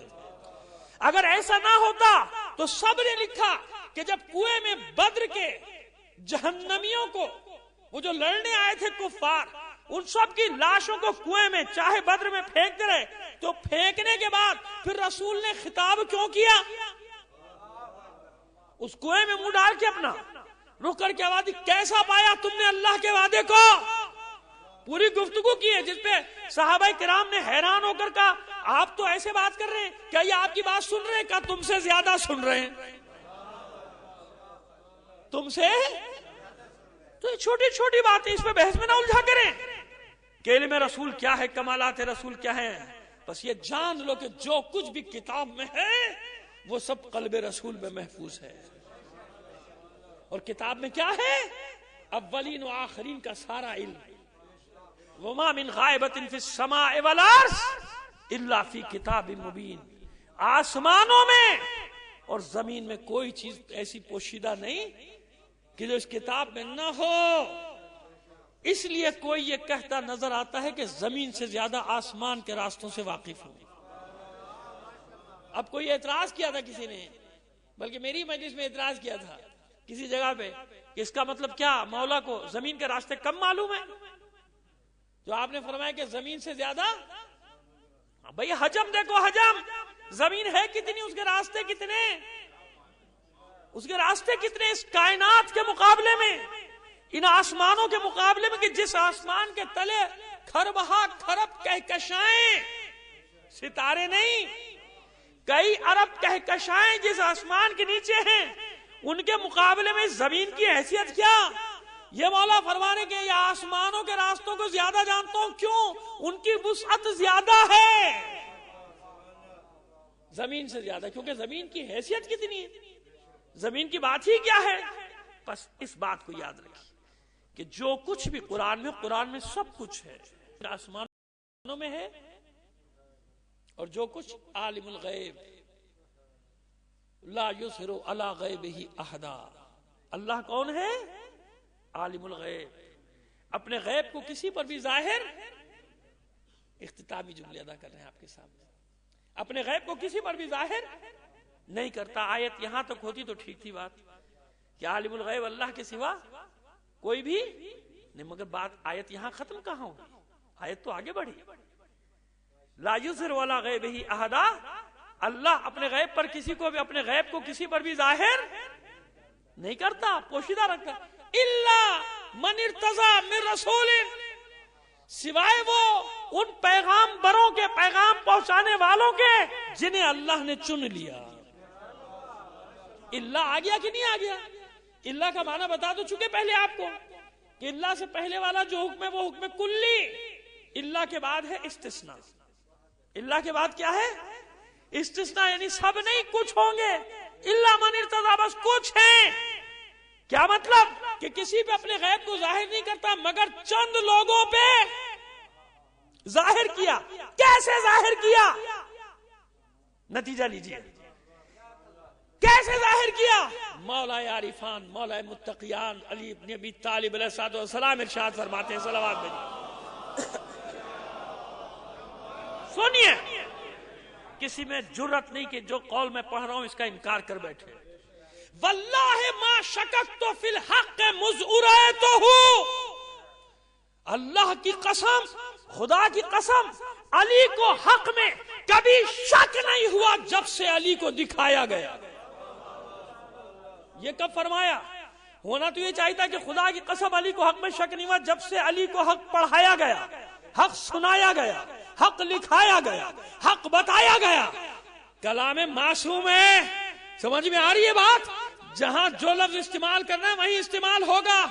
اگر ایسا نہ ہوتا تو سب نے لکھا کہ جب کنویں میں بدر کے جہنمیوں کو، وہ جو لڑنے آئے تھے کفار، ان سب کی لاشوں کو کنویں میں چاہے بدر میں پھینکتے رہے، تو پھینکنے کے بعد پھر رسول نے خطاب کیوں کیا؟ اس کنویں میں منہ ڈال کے اپنا رک کر کے آواز دی، کیسا پایا تم نے اللہ کے وعدے کو؟ پوری گفتگو کی ہے جس پہ صحابہ کرام نے حیران ہو کر کہا آپ تو ایسے بات کر رہے ہیں، کیا یہ آپ کی بات سن رہے ہیں؟ کہا تم سے زیادہ سن رہے ہیں، تم سے۔ تو یہ چھوٹی چھوٹی باتیں، اس پہ بحث میں نہ الجھا کریں کہ علم رسول کیا ہے، کمالات رسول کیا ہیں۔ بس یہ جان لو کہ جو کچھ بھی کتاب میں ہے وہ سب قلب رسول میں محفوظ ہے۔ اور کتاب میں کیا ہے؟ اولین و آخرین کا سارا علم۔ وما من غائبۃ فی السماء والارض الا فی کتاب مبین۔ آسمانوں میں اور زمین میں کوئی چیز ایسی پوشیدہ نہیں کہ جو اس کتاب میں نہ ہو۔ اس لیے کوئی یہ کہتا نظر آتا ہے کہ زمین سے زیادہ آسمان کے راستوں سے واقف ہوں۔ اب کوئی اعتراض کیا تھا کسی نے، بلکہ میری مجلس میں اعتراض کیا تھا کسی جگہ پہ کہ اس کا مطلب کیا مولا کو زمین کے راستے کم معلوم ہے؟ جو آپ نے فرمایا کہ زمین سے زیادہ، بھئی حجم دیکھو، حجم زمین ہے کتنی، اس کے راستے کتنے، اس کے راستے کتنے اس کائنات کے مقابلے میں، ان آسمانوں کے مقابلے میں، کہ جس آسمان کے تلے کھربہا کھرب کہکشائیں، ستارے نہیں، کئی ارب کہکشائیں جس آسمان کے نیچے ہیں، ان کے مقابلے میں زمین کی حیثیت کیا؟ یہ مولا فرمانے کے یہ آسمانوں کے راستوں کو زیادہ جانتا ہوں، کیوں؟ ان کی وسعت زیادہ ہے زمین سے زیادہ، کیونکہ زمین کی حیثیت کتنی ہے، زمین کی بات ہی کیا ہے۔ بس اس بات کو یاد رکھیے کہ جو کچھ بھی قرآن میں سب کچھ ہے، آسمانوں میں ہے، اور جو کچھ عالم الغیب لا یظہر علی غیبہ احدا۔ اللہ کون ہے؟ عالم الغیب، اپنے غیب کو کسی پر بھی ظاہر، اختتامی جملے ادا کر رہے ہیں آپ کے سامنے، اپنے غیب کو کسی پر بھی ظاہر نہیں کرتا۔ آیت یہاں تک ہوتی تو ٹھیک تھی بات کہ عالم الغیب اللہ کے سوا کوئی بھی نہیں، مگر بات آیت یہاں ختم کہاں ہوگی؟ آیت تو آگے بڑھی، لا یظہر علی غیبہ احدا، اللہ اپنے غیب پر کسی کو بھی، اپنے غیب کو کسی پر بھی ظاہر نہیں کرتا، پوشیدہ رکھتا۔ الا من ارتضی من رسول، سوائے وہ ان پیغام بروں کے، پیغام پہنچانے والوں کے جنہیں اللہ نے چن لیا۔ اللہ آ گیا کہ نہیں آ گیا؟ اللہ کا معنی بتا تو چکے پہلے آپ کو کہ اللہ سے پہلے والا جو حکم ہے وہ حکم کلی، اللہ کے بعد ہے استثناء۔ اللہ کے بعد کیا ہے؟ استثناء، یعنی سب نہیں، کچھ ہوں گے۔ اللہ من ارتضی، بس کچھ ہیں۔ کیا مطلب؟ کہ کسی پہ اپنے غیب کو ظاہر نہیں کرتا، مگر چند لوگوں پہ ظاہر کیا۔ کیسے ظاہر کیا؟ نتیجہ لیجئے، کیسے ظاہر کیا؟ مولا عارفان، مولا متقیان علی بن ابی طالب علیہ السلام ارشاد فرماتے ہیں، صلوات بھیجئے، سنیے، کسی میں جرت نہیں کہ جو قول میں پڑھ رہا ہوں اس کا انکار کر بیٹھے۔ واللہ ما شککت فی الحق مذ ارایتہ، اللہ کی قسم، خدا کی قسم، علی کو حق میں کبھی شک نہیں ہوا جب سے علی کو دکھایا گیا۔ یہ کب فرمایا؟ ہونا تو یہ چاہیے تھا کہ خدا کی قسم علی کو حق میں شک نہیں ہوا جب سے علی کو حق پڑھایا گیا، حق سنایا گیا، حق لکھایا گیا، حق بتایا گیا۔ کلام معصوم ہے، سمجھ میں آ رہی ہے بات؟ جہاں جو لفظ استعمال کرنا ہے وہیں استعمال ہوگا۔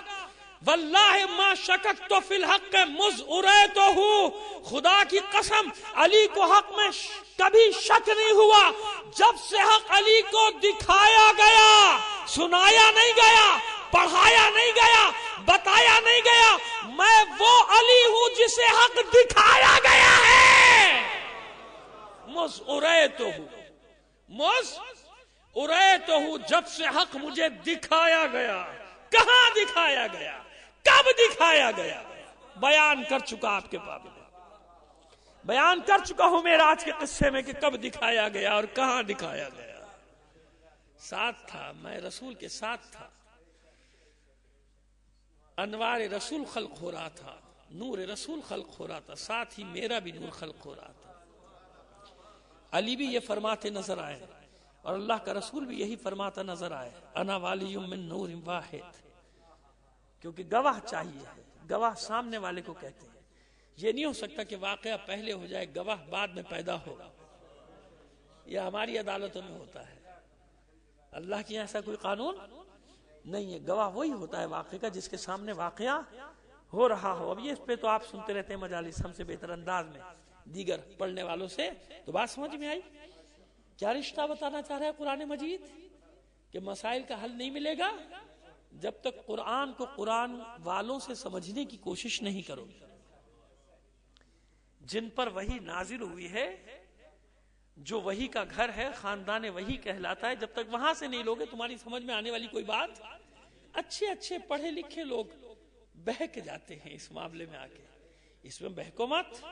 واللہ ما شککت فی الحق مذ اریتہ، خدا کی قسم علی کو حق میں کبھی شک نہیں ہوا جب سے حق علی کو دکھایا گیا، سنایا نہیں گیا، پڑھایا نہیں گیا، بتایا نہیں گیا۔ میں وہ علی ہوں جسے حق دکھایا گیا ہے۔ مذ اریتہ، مذ اریتہ، جب سے حق مجھے دکھایا گیا۔ کہاں دکھایا گیا؟ کب دکھایا گیا؟ بیان کر چکا آپ کے پاس، بیان کر چکا ہوں معراج کے قصے میں کہ کب دکھایا گیا اور کہاں دکھایا گیا۔ ساتھ تھا، میں رسول کے ساتھ تھا، انوار رسول خلق ہو رہا تھا، نور رسول خلق ہو رہا تھا، ساتھ ہی میرا بھی نور خلق ہو رہا تھا۔ علی بھی یہ فرماتے نظر آئے اور اللہ کا رسول بھی یہی فرماتا نظر آئے، انا والی من نور واحد، کیونکہ گواہ چاہیے ہے، گواہ سامنے والے کو کہتے ہیں۔ یہ نہیں ہو سکتا کہ واقعہ پہلے ہو جائے، گواہ بعد میں پیدا ہوگا، یہ ہماری عدالتوں میں ہوتا ہے، اللہ کی ایسا کوئی قانون نہیں ہے۔ گواہ وہی ہوتا ہے واقعے کا جس کے سامنے واقعہ ہو رہا ہو۔ اب یہ اس پہ تو آپ سنتے رہتے ہیں مجالس، ہم سے بہتر انداز میں دیگر پڑھنے والوں سے، تو بات سمجھ میں آئی؟ کیا رشتہ بتانا چاہ رہا ہے قرآن مجید؟ کہ مسائل کا حل نہیں ملے گا جب تک قرآن کو قرآن والوں سے سمجھنے کی کوشش نہیں کرو، جن پر وحی نازل ہوئی ہے، جو وحی کا گھر ہے، خاندان وحی کہلاتا ہے، جب تک وہاں سے نہیں لوگے تمہاری سمجھ میں آنے والی کوئی بات۔ اچھے اچھے پڑھے لکھے لوگ بہک جاتے ہیں اس معاملے میں آ کے، اس میں بہکو مت۔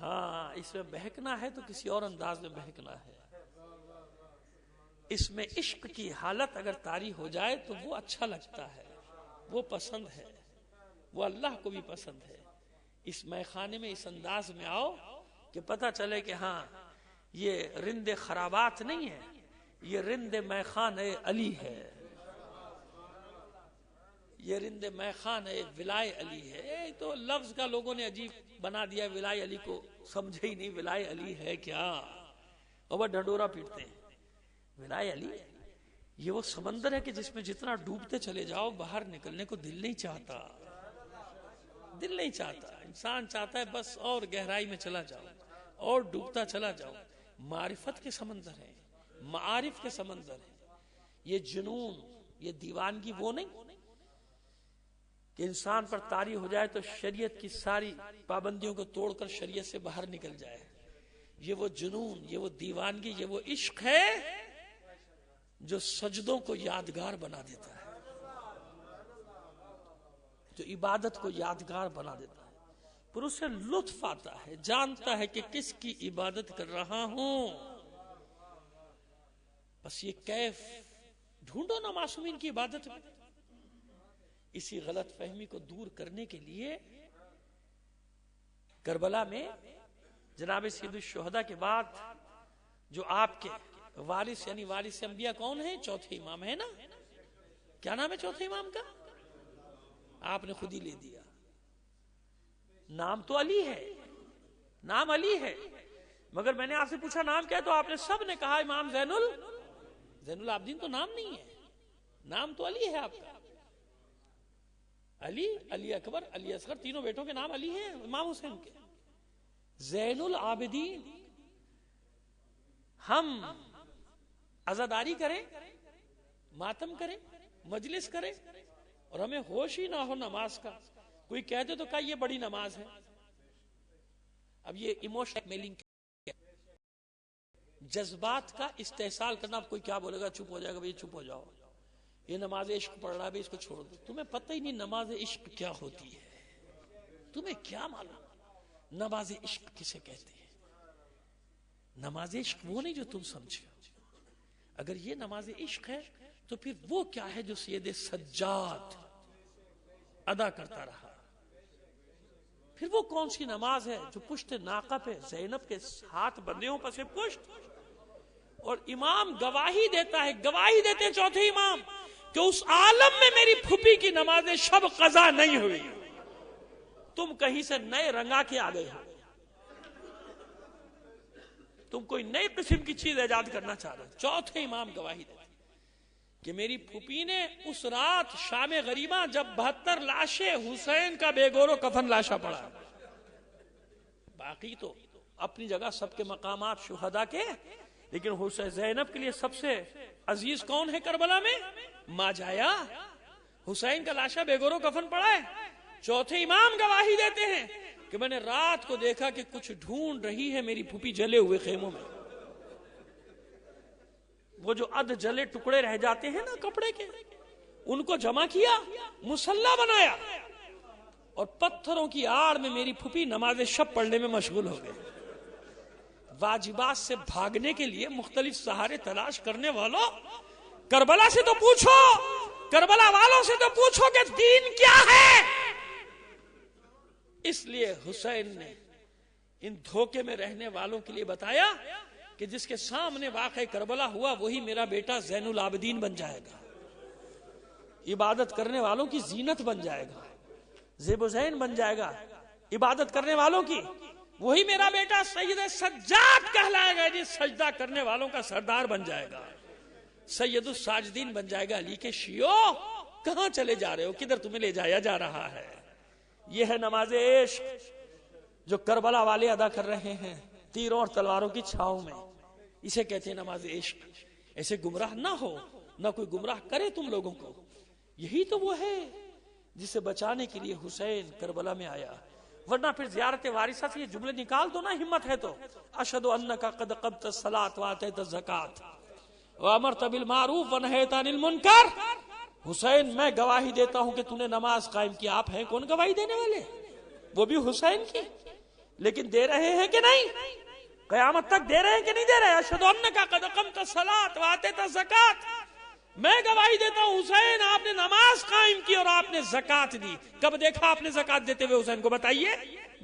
ہاں، اس میں بہکنا ہے تو کسی اور انداز میں بہکنا ہے۔ اس میں عشق کی حالت اگر طاری ہو جائے تو وہ اچھا لگتا ہے، وہ پسند ہے، وہ اللہ کو بھی پسند ہے۔ اس میخانے میں اس انداز میں آؤ کہ پتہ چلے کہ ہاں یہ رند خرابات نہیں ہے، یہ رند میخان علی ہے، یہ رند میخان ولائے علی ہے۔ تو لفظ کا لوگوں نے عجیب بنا دیا، ولائے علی کو سمجھے ہی نہیں، ولائے علی ہے کیا، اور وہ ڈھنڈورا پیٹتے ہیں۔ ولائے علی یہ وہ سمندر ہے کہ جس میں جتنا ڈوبتے چلے جاؤ باہر نکلنے کو دل نہیں چاہتا، دل نہیں چاہتا۔ انسان چاہتا ہے بس اور گہرائی میں چلا جاؤ اور ڈوبتا چلا جاؤ۔ معرفت کے سمندر ہے، معارف کے سمندر ہے۔ یہ جنون، یہ دیوانگی وہ نہیں کہ انسان پر طاری ہو جائے تو شریعت کی ساری پابندیوں کو توڑ کر شریعت سے باہر نکل جائے۔ یہ وہ جنون، یہ وہ دیوانگی، یہ وہ عشق ہے جو سجدوں کو یادگار بنا دیتا ہے، جو عبادت کو یادگار بنا دیتا ہے، پر اسے لطف آتا ہے، جانتا ہے کہ کس کی عبادت کر رہا ہوں۔ بس یہ کیف ڈھونڈو نا معصومین کی عبادت میں۔ اسی غلط فہمی کو دور کرنے کے لیے کربلا میں جناب سید الشہداء کے بعد جو آپ کے وارث یعنی وارث انبیاء کون ہیں؟ چوتھے امام ہے نا؟ کیا نام ہے چوتھے امام کا؟ آپ نے خود ہی لے دیا، نام تو علی ہے، نام علی ہے، مگر میں نے آپ سے پوچھا نام کیا ہے تو آپ نے سب نے کہا امام زین العابدین تو نام نہیں ہے، نام تو علی ہے آپ کا۔ علی، علی اکبر، علی اصغر، تینوں بیٹوں کے نام علی ہیں امام حسین کے۔ زین العابدین، ہم عزاداری کریں، ماتم کریں، مجلس کریں اور ہمیں ہوش ہی نہ ہو نماز کا، کوئی کہہ دے تو کہا یہ بڑی نماز ہے۔ اب یہ ایموشنل میلنگ، جذبات کا استحصال کرنا۔ اب کوئی کیا بولے گا، چپ ہو جائے گا، بھئی چپ ہو جاؤ، یہ نماز عشق پڑھ رہا ہے، اس کو چھوڑ دو۔ تمہیں پتہ ہی نہیں نماز عشق کیا ہوتی ہے، تمہیں کیا معلوم نماز عشق کسے کہتے ہیں؟ نماز عشق وہ نہیں جو تم سمجھے۔ اگر یہ نماز عشق ہے تو پھر وہ کیا ہے جو سید سجاد ادا کرتا رہا؟ پھر وہ کون سی نماز ہے جو پشت ناقہ پہ زینب کے ہاتھ بندے ہوں پس پشت، اور امام گواہی دیتا ہے، گواہی دیتے ہیں چوتھے امام کہ اس عالم میں میری پھوپھی کی نماز شب قضا نہیں ہوئی، تم کہیں سے نئے رنگا کے آ گئے ہو، تم کوئی نئی قسم کی چیز ایجاد کرنا چاہ رہے ہو۔ چوتھے امام گواہی دیتے، کہ میری پھوپھی نے اس رات شام غریبہ جب 72 لاشیں حسین کا بے گور و کفن لاشا پڑا، باقی تو اپنی جگہ سب کے مقامات شہداء کے، لیکن حسین زینب کے لیے سب سے عزیز کون ہے کربلا میں؟ ماں جایا۔ حسین کا لاشا بے گور و کفن پڑا ہے، چوتھے امام گواہی دیتے ہیں کہ میں نے رات کو دیکھا کہ کچھ ڈھونڈ رہی ہے میری پھوپھی جلے ہوئے خیموں میں، وہ جو ادھ جلے ٹکڑے رہ جاتے ہیں نا کپڑے کے، ان کو جمع کیا، مصلی بنایا، اور پتھروں کی آڑ میں میری پھوپھی نماز شب پڑھنے میں مشغول ہو گئے۔ واجبات سے بھاگنے کے لیے مختلف سہارے تلاش کرنے والوں، کربلا سے تو پوچھو، کربلا والوں سے تو پوچھو کہ دین کیا ہے۔ اس لیے حسین نے ان دھوکے میں رہنے والوں کے لیے بتایا کہ جس کے سامنے واقع کربلا ہوا وہی میرا بیٹا زین العابدین بن جائے گا، عبادت کرنے والوں کی زینت بن جائے گا، زیب و زین بن جائے گا عبادت کرنے والوں کی، وہی میرا بیٹا سید سجاد کہلائے گا، جس سجدہ کرنے والوں کا سردار بن جائے گا، سید الساجدین بن جائے گا۔ علی کے شیعوں کہاں چلے جا رہے ہو، کدھر تمہیں لے جایا جا رہا ہے؟ یہ ہے نماز عشق جو کربلا والے ادا کر رہے ہیں تیروں اور تلواروں کی چھاؤں میں، اسے کہتے ہیں نماز عشق۔ ایسے گمراہ نہ ہو، نہ کوئی گمراہ کرے تم لوگوں کو۔ یہی تو وہ ہے جسے بچانے کے لیے حسین کربلا میں آیا، ورنہ پھر زیارت وارثہ سے یہ جملے نکال دو نا، ہمت ہے تو، اشہد انک قد قمت الصلاۃ وآتیت الزکوٰۃ وامرت بالمعروف ونہیت عن المنکر۔ حسین میں گواہی دیتا ہوں کہ تو نے نماز قائم کی۔ آپ ہیں کون گواہی دینے والے؟ وہ بھی حسین کی، لیکن دے رہے ہیں کہ نہیں؟ قیامت تک دے رہے ہیں کہ نہیں دے رہے؟ اشہد انک قد قمت الصلاۃ وآتیت الزکوٰۃ، میں گواہی دیتا ہوں حسین آپ نے نماز قائم کی اور آپ نے زکوٰۃ دی۔ کب دیکھا آپ نے زکوٰۃ دیتے ہوئے حسین کو؟ بتائیے،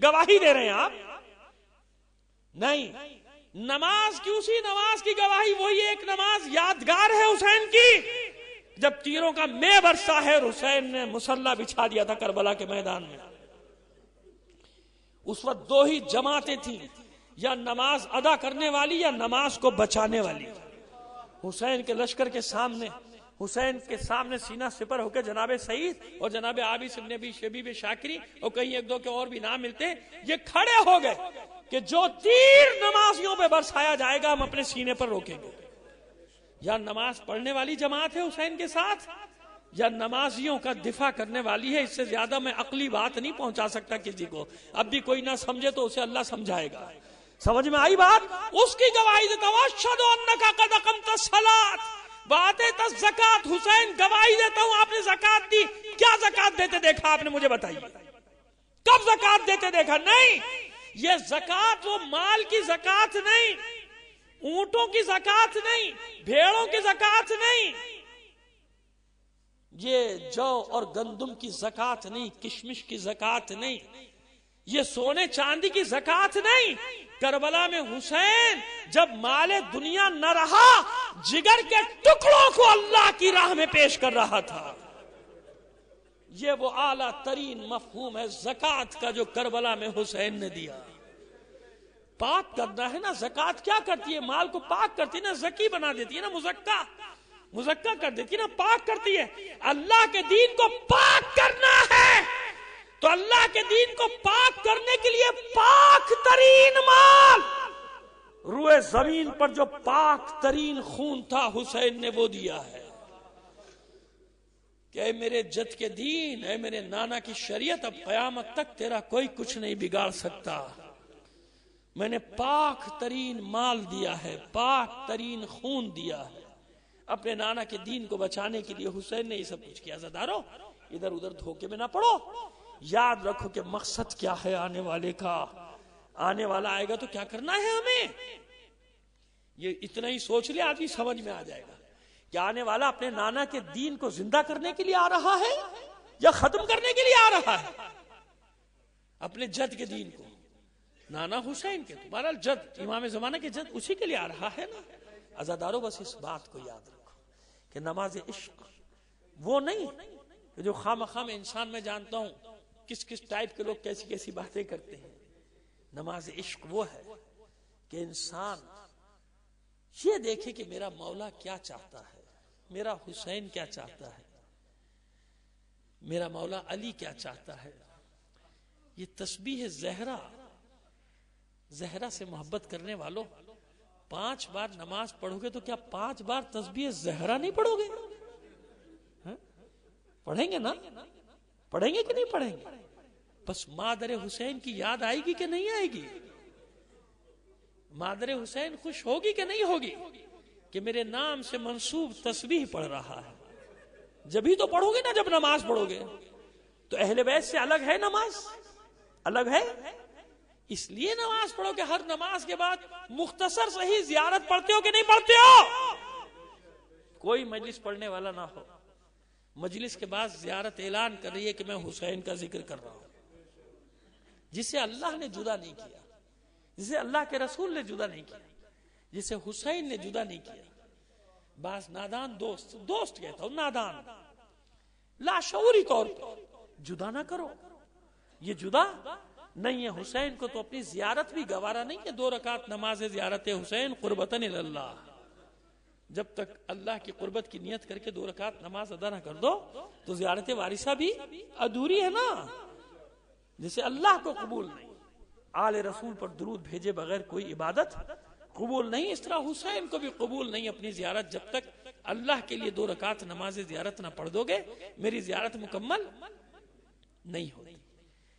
گواہی دے رہے ہیں آپ؟ نہیں، نماز کی، اسی نماز کی گواہی، وہی ایک نماز یادگار ہے حسین کی جب تیروں کا میں برسا ہے، حسین نے مصلی بچھا دیا تھا کربلا کے میدان میں۔ اس وقت دو ہی جماعتیں تھیں، یا نماز ادا کرنے والی یا نماز کو بچانے والی۔ حسین کے لشکر کے سامنے، حسین کے سامنے سینہ سپر ہو کے جناب سعید اور جناب عابس بن ابی شبیب شاکری اور کہیں ایک دو کے اور بھی نام ملتے، یہ کھڑے ہو گئے کہ جو تیر نمازیوں پہ برسایا جائے گا ہم اپنے سینے پر روکیں گے۔ یا نماز پڑھنے والی جماعت ہے حسین کے ساتھ، یا نمازیوں کا دفاع کرنے والی ہے۔ اس سے زیادہ میں عقلی بات نہیں پہنچا سکتا کسی کو، اب بھی کوئی نہ سمجھے تو اسے اللہ سمجھائے گا۔ سمجھ میں آئی بات؟ اس کی گواہی دیتا ہوں، اشہد انک قد اقمت الصلاۃ وآتیت الزکوٰۃ۔ حسین گواہی دیتا ہوں آپ نے زکوٰۃ دی۔ کیا زکوٰۃ دیتے دیکھا آپ نے؟ مجھے بتائیے، کب زکوٰۃ دیتے دیکھا؟ نہیں، یہ زکوٰۃ وہ مال کی زکوٰۃ نہیں، اونٹوں کی زکوٰۃ نہیں، بھیڑوں کی زکوٰۃ نہیں، یہ جو اور گندم کی زکوٰۃ نہیں، کشمش کی زکوٰۃ نہیں، یہ سونے چاندی کی زکوٰۃ نہیں۔ کربلا میں حسین جب مال دنیا نہ رہا، جگر کے ٹکڑوں کو اللہ کی راہ میں پیش کر رہا تھا۔ یہ وہ اعلیٰ ترین مفہوم ہے زکوٰۃ کا جو کربلا میں حسین نے دیا۔ پاک کرنا ہے نا، زکوٰۃ کیا کرتی ہے؟ مال کو پاک کرتی ہے نا، زکی بنا دیتی ہے نا، مزکا کر دیتی ہے نا، پاک کرتی ہے۔ اللہ کے دین کو پاک کرنا ہے تو اللہ کے دین کو پاک کرنے کے لیے پاک ترین مال، روئے زمین پر جو پاک ترین خون تھا حسین نے وہ دیا ہے کہ اے میرے جد کے دین، اے میرے نانا کی شریعت، اب قیامت تک تیرا کوئی کچھ نہیں بگاڑ سکتا۔ میں نے پاک ترین مال دیا ہے، پاک ترین خون دیا ہے اپنے نانا کے دین کو بچانے کے لیے۔ حسین نے یہ سب کچھ کیا۔ عزادارو، ادھر ادھر دھوکے میں نہ پڑو، یاد رکھو کہ مقصد کیا ہے آنے والے کا۔ آنے والا آئے گا تو کیا کرنا ہے ہمیں، یہ اتنا ہی سوچ لے آدمی، سمجھ میں آ جائے گا کہ آنے والا اپنے نانا کے دین کو زندہ کرنے کے لیے آ رہا ہے یا ختم کرنے کے لیے آ رہا ہے اپنے جد کے دین کو۔ نانا حسین کے، تمہارا جد، امام زمانہ کے جد، اسی کے لیے آ رہا ہے نا۔ عزادارو، بس اس بات کو یاد رکھو کہ نماز عشق وہ نہیں کہ جو خواہ میں انسان میں جانتا ہوں کس کس ٹائپ کے لوگ کیسی کیسی باتیں کرتے ہیں۔ نماز عشق وہ ہے کہ انسان یہ دیکھے کہ میرا مولا کیا چاہتا ہے، میرا حسین کیا چاہتا ہے، میرا مولا علی کیا چاہتا ہے. یہ تسبیح زہرا، زہرا سے محبت کرنے والوں 5 بار نماز پڑھو گے تو کیا 5 بار تسبیح زہرا نہیں پڑھو گے؟ پڑھیں گے نا؟ پڑھیں گے کہ نہیں پڑھیں گے؟ بس مادر حسین کی یاد آئے گی کہ نہیں آئے گی؟ مادر حسین خوش ہوگی کہ نہیں ہوگی کہ میرے نام سے منسوب تسبیح پڑھ رہا ہے؟ جبھی تو پڑھو گے نا جب نماز پڑھو گے. تو اہل بیت سے الگ ہے نماز؟ الگ ہے. اس لیے نماز پڑھو کہ ہر نماز کے بعد مختصر صحیح زیارت پڑھتے ہو کہ نہیں پڑھتے ہو؟ کوئی مجلس پڑھنے والا نہ ہو مجلس کے بعد زیارت اعلان کر رہی ہے کہ میں حسین کا ذکر کر رہا ہوں، جسے اللہ نے جدا نہیں کیا، جسے اللہ کے رسول نے جدا نہیں کیا، جسے حسین نے جدا نہیں کیا. بعض نادان دوست کہتا ہوں، نادان لاشعوری طور پر جدا نہ کرو. یہ جدا نہیں ہے. حسین کو تو اپنی زیارت بھی گوارا نہیں ہے. 2 رکعت نماز زیارت حسین قربتاً اللہ، جب تک اللہ کی قربت کی نیت کر کے 2 رکعت نماز ادا نہ کر دو تو زیارت وارثہ بھی ادھوری ہے نا. جسے اللہ کو قبول نہیں، آل رسول پر درود بھیجے بغیر کوئی عبادت قبول نہیں، اس طرح حسین کو بھی قبول نہیں اپنی زیارت جب تک اللہ کے لیے 2 رکعت نماز زیارت نہ پڑھ دو گے، میری زیارت مکمل نہیں ہوگی.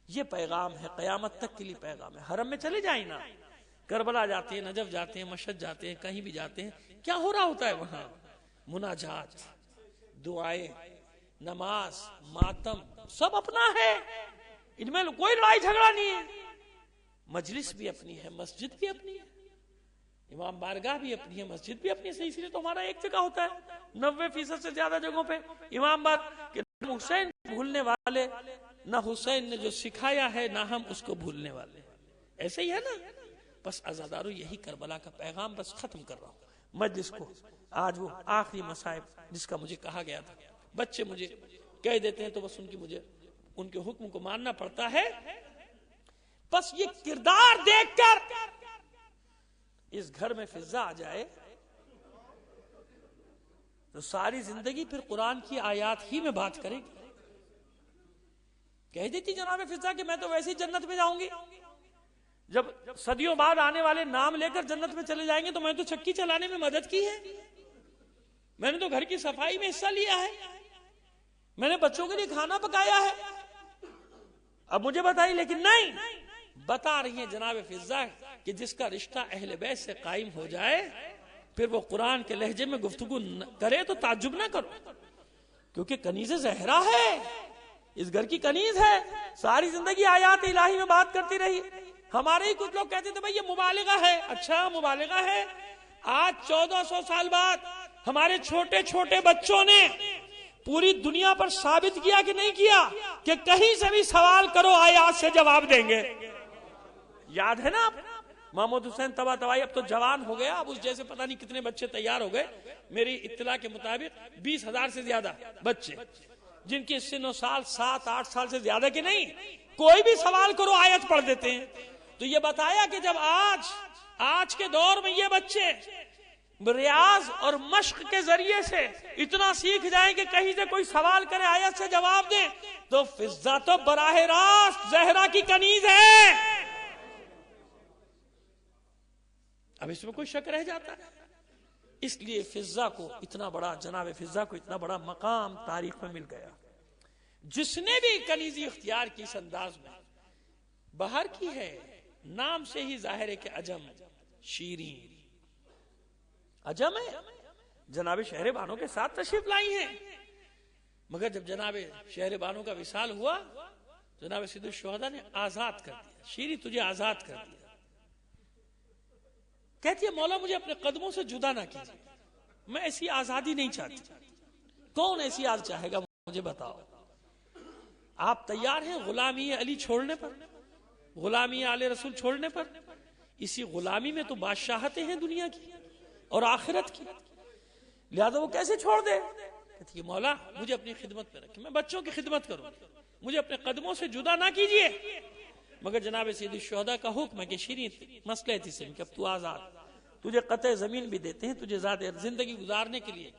یہ پیغام ہے، قیامت تک کے لیے پیغام ہے. حرم میں چلے جائیں نا، کربلا جاتے ہیں، نجف جاتے ہیں، مشہد جاتے ہیں، کہیں بھی جاتے ہیں، کیا ہو رہا ہوتا ہے وہاں؟ مناجات، دعائیں، نماز، ماتم، سب اپنا ہے. ان میں کوئی لڑائی جھگڑا نہیں ہے. مجلس بھی اپنی ہے، مسجد بھی اپنی ہے، امام بارگاہ بھی اپنی ہے، مسجد بھی اپنی ہے. اس لیے تو ہمارا ایک جگہ ہوتا ہے، 90% سے زیادہ جگہوں پہ امام بار کہ حسین بھولنے والے، نہ حسین نے جو سکھایا ہے نہ ہم اس کو بھولنے والے. ایسے ہی ہے نا. بس عزادارو یہی کربلا کا پیغام بس ختم کر رہا ہوں مجلس کو. آج وہ آخری مصائب جس کا مجھے کہا گیا تھا، بچے مجھے کہہ دیتے ہیں تو بس ان کے حکم کو ماننا پڑتا ہے. بس یہ کردار دیکھ کر اس گھر میں فضا آ جائے تو ساری زندگی پھر قرآن کی آیات ہی میں بات کرے گی. کہہ دیتی جناب فضا کہ میں تو ویسے ہی جنت میں جاؤں گی. جب صدیوں بعد آنے والے نام لے کر جنت میں چلے جائیں گے تو میں تو چکی چلانے میں مدد کی ہے، میں نے تو گھر کی صفائی میں حصہ لیا ہے، میں نے بچوں کے لیے کھانا پکایا ہے. اب مجھے بتائی، لیکن نہیں بتا رہی ہیں جناب فضا کہ جس کا رشتہ اہل بیت سے قائم ہو جائے پھر وہ قرآن کے لہجے میں گفتگو کرے تو تعجب نہ کرو، کیونکہ کنیز زہرا ہے، اس گھر کی کنیز ہے. ساری زندگی آیات الہی میں بات کرتی رہی. ہمارے ہی کچھ لوگ کہتے تھے بھائی یہ مبالغہ ہے. اچھا مبالغہ ہے. آج 1400 سال بعد ہمارے چھوٹے چھوٹے بچوں نے پوری دنیا پر ثابت کیا کہ نہیں کیا کہ کہیں سے بھی سوال کرو آیات سے جواب دیں گے. یاد ہے نا آپ محمود حسین طباطبائی اب تو جوان ہو گیا، اب اس جیسے پتہ نہیں کتنے بچے تیار ہو گئے. میری اطلاع کے مطابق 20,000 سے زیادہ بچے جن کی سن و سال 7-8 سال سے زیادہ کے نہیں، کوئی بھی سوال کرو آیت پڑھ دیتے ہیں. تو یہ بتایا کہ جب آج کے دور میں یہ بچے ریاض اور مشق کے ذریعے سے اتنا سیکھ جائیں کہ کہیں سے کوئی سوال کرے آیت سے جواب دیں تو فضا تو براہ راست زہرا کی کنیز ہے. اب اس میں کوئی شک رہ جاتا ہے؟ اس لیے فضا کو اتنا بڑا، جناب فضا کو اتنا بڑا مقام تاریخ میں مل گیا. جس نے بھی کنیزی اختیار کی اس انداز میں باہر کی ہے، نام سے ہی ظاہر ہے کہ عجم، شیریں عجم ہے. جناب شہر بانو کے ساتھ تشریف لائی ہیں، مگر جب جناب شہر بانو کا وصال ہوا جناب سید الشہداء نے آزاد کر دیا. شیریں تجھے آزاد کر دیا. کہتی ہے مولا مجھے اپنے قدموں سے جدا نہ کیجیے، میں ایسی آزادی نہیں چاہتی. کون ایسی آزادی چاہے گا مجھے بتاؤ. آپ تیار ہیں غلامی علی چھوڑنے پر، غلامی آل رسول چھوڑنے پر؟ اسی غلامی میں تو بادشاہتیں ہیں دنیا کی اور آخرت کی، لہذا وہ کیسے چھوڑ دے؟ کہتی ہے مولا مجھے اپنی خدمت میں رکھیں، میں بچوں کی خدمت کروں، مجھے اپنے قدموں سے جدا نہ کیجیے. مگر جناب سید الشہداء کا حکم ہے کہ شیریں مسئلہ تھی کہ اب تو آزاد، تجھے قطع زمین بھی دیتے ہیں، تجھے زیادہ زندگی گزارنے کے لیے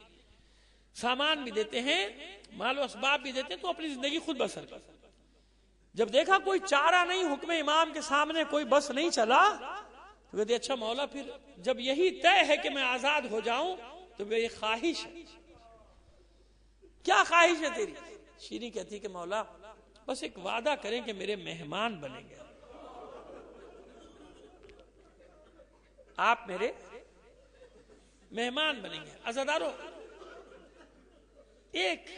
سامان بھی دیتے ہیں، مال و اسباب بھی دیتے ہیں، تو اپنی زندگی خود بسر کر. جب دیکھا کوئی چارہ نہیں، حکم امام کے سامنے کوئی بس نہیں چلا، تو کہتے اچھا مولا پھر جب یہی طے ہے کہ میں آزاد ہو جاؤں تو میری خواہش ہے. کیا خواہش ہے تیری؟ شیریں کہتی کہ مولا بس ایک وعدہ کریں کہ میرے مہمان بنیں گے، آپ میرے مہمان بنیں گے. عزادارو، ایک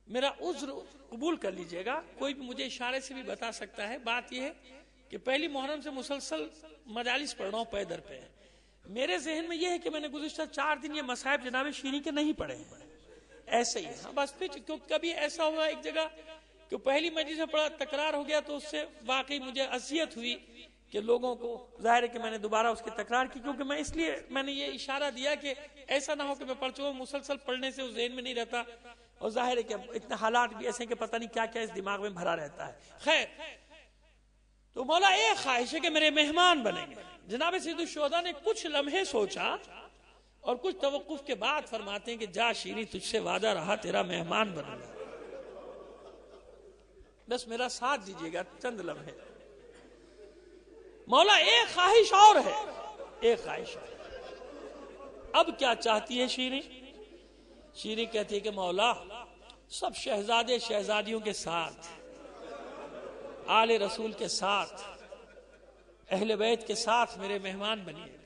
میرا عذر قبول کر لیجئے گا، کوئی بھی مجھے اشارے سے بھی بتا سکتا ہے. بات یہ ہے کہ پہلی محرم سے مسلسل مجالس پڑھ رہا ہوں پے در پہ. میرے ذہن میں یہ ہے کہ میں نے گزشتہ 4 دن یہ مصائب جناب شیریں کے نہیں پڑھے ہیں، ایسے ہی. ہاں بس پھر کبھی ایسا ہوا ایک جگہ کہ پہلی مجلس میں پڑھا تکرار ہو گیا، تو اس سے واقعی مجھے اذیت ہوئی کہ لوگوں کو ظاہر ہے کہ میں نے دوبارہ اس کی تکرار کی، کیونکہ میں اس لیے میں نے یہ اشارہ دیا کہ ایسا نہ ہو کہ میں پڑھ چکا ہوں، مسلسل پڑھنے سے اس ذہن میں نہیں رہتا، اور ظاہر ہے کہ اتنے حالات بھی ایسے ہیں کہ پتہ نہیں کیا کیا اس دماغ میں بھرا رہتا ہے. خیر، تو مولا ایک خواہش ہے کہ میرے مہمان بنیں گے. جناب سید الشہداء نے کچھ لمحے سوچا اور کچھ توقف کے بعد فرماتے ہیں کہ جا شیریں تجھ سے وعدہ رہا تیرا مہمان بنوں گا، بس میرا ساتھ دیجیے گا چند لمحے. مولا ایک خواہش اور ہے، ایک خواہش ہے. اب کیا چاہتی ہے شیریں؟ شیریں کہتی ہے کہ مولا سب شہزادے شہزادیوں کے ساتھ، آل رسول کے ساتھ، اہل بیت کے ساتھ میرے مہمان بنیے،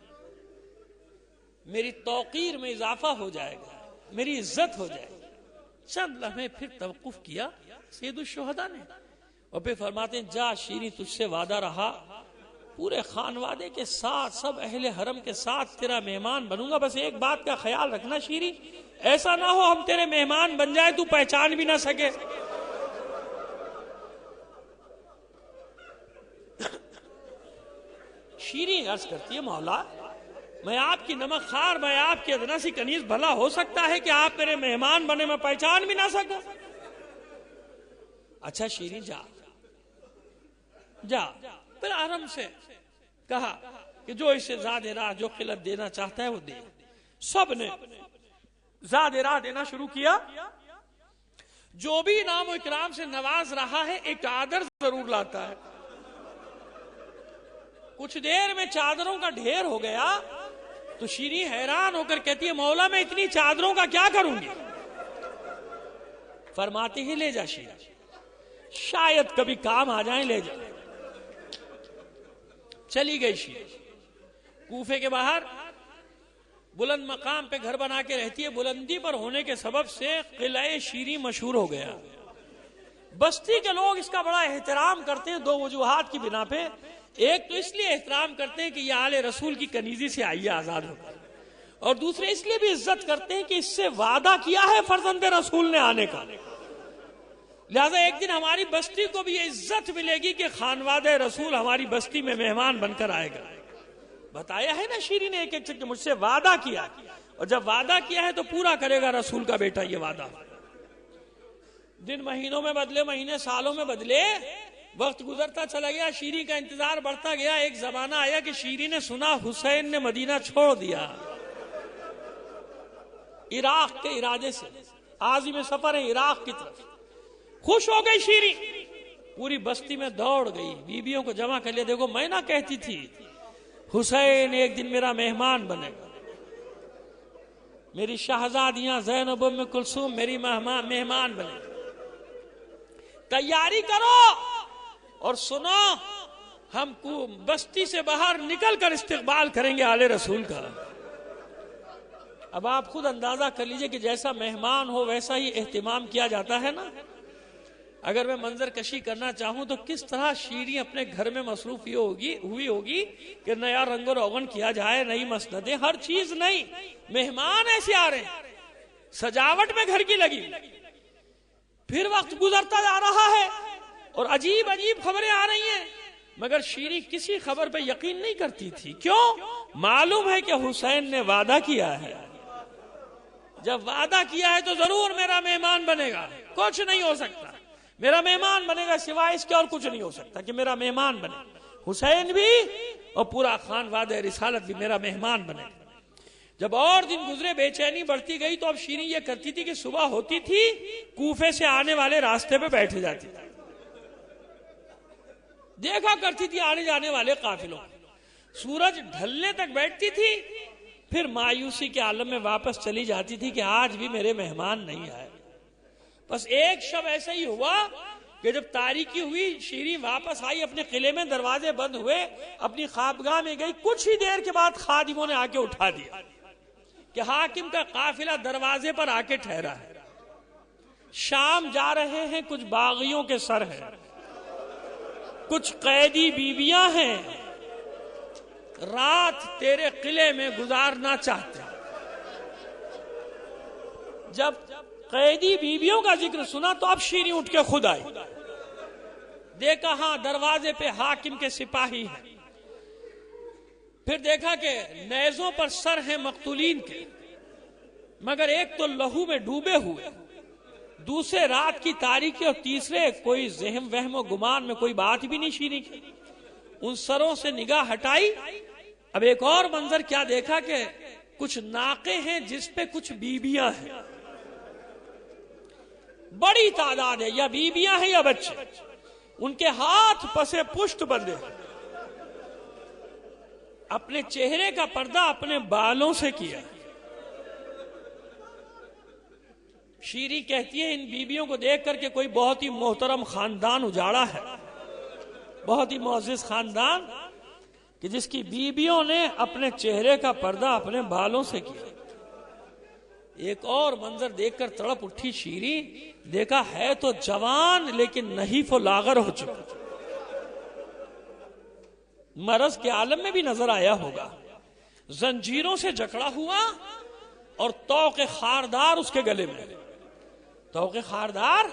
میری توقیر میں اضافہ ہو جائے گا، میری عزت ہو جائے گی. چند لمحے پھر توقف کیا سید الشہداء نے، اور پھر فرماتے ہیں جا شیریں تجھ سے وعدہ رہا پورے خانوادے کے ساتھ، سب اہل حرم کے ساتھ تیرا مہمان بنوں گا. بس ایک بات کا خیال رکھنا شیریں، ایسا نہ ہو ہم تیرے مہمان بن جائے تو پہچان بھی نہ سکے. شیریں عرض کرتی ہے مولا میں آپ کی نمک خار، میں آپ کی ادنا سی کنیز، بھلا ہو سکتا ہے کہ آپ میرے مہمان بنے میں پہچان بھی نہ سکوں؟ اچھا شیریں جا جا. پھر حرم سے کہا کہ جو اسے زاد راہ جو قلت دینا چاہتا ہے وہ دے. سب نے زاد راہ دینا شروع کیا. جو بھی انعام و اکرام سے نواز رہا ہے ایک چادر ضرور لاتا ہے. کچھ دیر میں چادروں کا ڈھیر ہو گیا تو شیریں حیران ہو کر کہتی ہے مولا میں اتنی چادروں کا کیا کروں گی؟ فرماتے ہیں لے جا شیریں، شاید کبھی کام آ جائیں، لے جا. چلی گئی شیریں. کوفے کے باہر بلند مقام پہ گھر بنا کے رہتی ہے. بلندی پر ہونے کے سبب سے قلعہ شیریں مشہور ہو گیا. بستی کے لوگ اس کا بڑا احترام کرتے ہیں 2 وجوہات کی بنا پہ. ایک تو اس لیے احترام کرتے ہیں کہ یہ آل رسول کی کنیزی سے آئی ہے آزاد ہو کر، اور دوسرے اس لیے بھی عزت کرتے ہیں کہ اس سے وعدہ کیا ہے فرزند رسول نے آنے کا. لہذا ایک دن ہماری بستی کو بھی یہ عزت ملے گی کہ خانواد رسول ہماری بستی میں مہمان بن کر آئے گا. بتایا ہے نا شیریں نے ایک ایک کہ مجھ سے وعدہ کیا، اور جب وعدہ کیا ہے تو پورا کرے گا رسول کا بیٹا یہ وعدہ. دن مہینوں میں بدلے، مہینے سالوں میں بدلے، وقت گزرتا چلا گیا، شیریں کا انتظار بڑھتا گیا. ایک زمانہ آیا کہ شیریں نے سنا حسین نے مدینہ چھوڑ دیا، عراق کے ارادے سے عازم سفر ہے عراق کی طرف. خوش ہو گئی شیریں، پوری بستی میں دوڑ گئی، بیویوں کو جمع کر لیا. دیکھو میں نہ کہتی تھی حسین ایک دن میرا مہمان بنے گا، میری شہزادیاں زینب ام کلثوم میری مہمان بنے. تیاری کرو اور سنو ہم کو بستی سے باہر نکل کر استقبال کریں گے آل رسول کا. اب آپ خود اندازہ کر لیجئے کہ جیسا مہمان ہو ویسا ہی اہتمام کیا جاتا ہے نا. اگر میں منظر کشی کرنا چاہوں تو کس طرح شیریں اپنے گھر میں مصروف ہوئی ہوگی کہ نیا رنگ و روغن کیا جائے، نئی مسندیں، ہر چیز نئی. مہمان ایسے آ رہے ہیں، سجاوٹ میں گھر کی لگی. پھر وقت گزرتا جا رہا ہے اور عجیب عجیب خبریں آ رہی ہیں، مگر شیریں کسی خبر پہ یقین نہیں کرتی تھی. کیوں؟ معلوم ہے کہ حسین نے وعدہ کیا ہے. جب وعدہ کیا ہے تو ضرور میرا مہمان بنے گا، کچھ نہیں ہو سکتا. میرا مہمان بنے گا سوائے اس کے اور کچھ نہیں ہو سکتا کہ میرا مہمان بنے. حسین بھی اور پورا خانوادہ رسالت بھی میرا مہمان بنے گا. جب اور دن گزرے بے چینی بڑھتی گئی تو اب شیریں یہ کرتی تھی کہ صبح ہوتی تھی کوفے سے آنے والے راستے پہ بیٹھ جاتی تھی، دیکھا کرتی تھی آنے جانے والے قافلوں، سورج ڈھلنے تک بیٹھتی تھی، پھر مایوسی کے عالم میں واپس چلی جاتی تھی کہ آج بھی میرے مہمان نہیں آئے۔ بس ایک شب ایسا ہی ہوا کہ جب تاریکی ہوئی شیریں واپس آئی اپنے قلعے میں، دروازے بند ہوئے، اپنی خوابگاہ میں گئی، کچھ ہی دیر کے بعد خادموں نے آ کے اٹھا دیا کہ حاکم کا قافلہ دروازے پر آ کے ٹھہرا ہے، شام جا رہے ہیں، کچھ باغیوں کے سر ہیں، کچھ قیدی بیویاں ہیں، رات تیرے قلعے میں گزارنا چاہتے ہیں۔ جب قیدی بیویوں کا ذکر سنا تو اب شیریں اٹھ کے خود آئی، دیکھا ہاں دروازے پہ حاکم کے سپاہی ہیں، پھر دیکھا کہ نیزوں پر سر ہیں مقتولین کے، مگر ایک تو لہو میں ڈوبے ہوئے، دوسرے رات کی تاریکی، اور تیسرے کوئی ذہن وہم و گمان میں کوئی بات بھی نہیں شیریں کی۔ ان سروں سے نگاہ ہٹائی، اب ایک اور منظر کیا دیکھا کہ کچھ ناقے ہیں جس پہ کچھ بیبیاں ہیں، بڑی تعداد ہے، یا بیبیاں ہیں یا بچے، ان کے ہاتھ پسے پشت بندھے، اپنے چہرے کا پردہ اپنے بالوں سے کیا۔ شیریں کہتی ہے ان بیبیوں کو دیکھ کر کے کوئی بہت ہی محترم خاندان اجاڑا ہے، بہت ہی معزز خاندان کہ جس کی بیبیوں نے اپنے چہرے کا پردہ اپنے بالوں سے کیا۔ ایک اور منظر دیکھ کر تڑپ اٹھی شیریں، دیکھا ہے تو جوان لیکن نحیف و لاغر ہو چکا، مرض کے عالم میں بھی نظر آیا ہوگا، زنجیروں سے جکڑا ہوا اور طوق خاردار اس کے گلے میں۔ طوق خاردار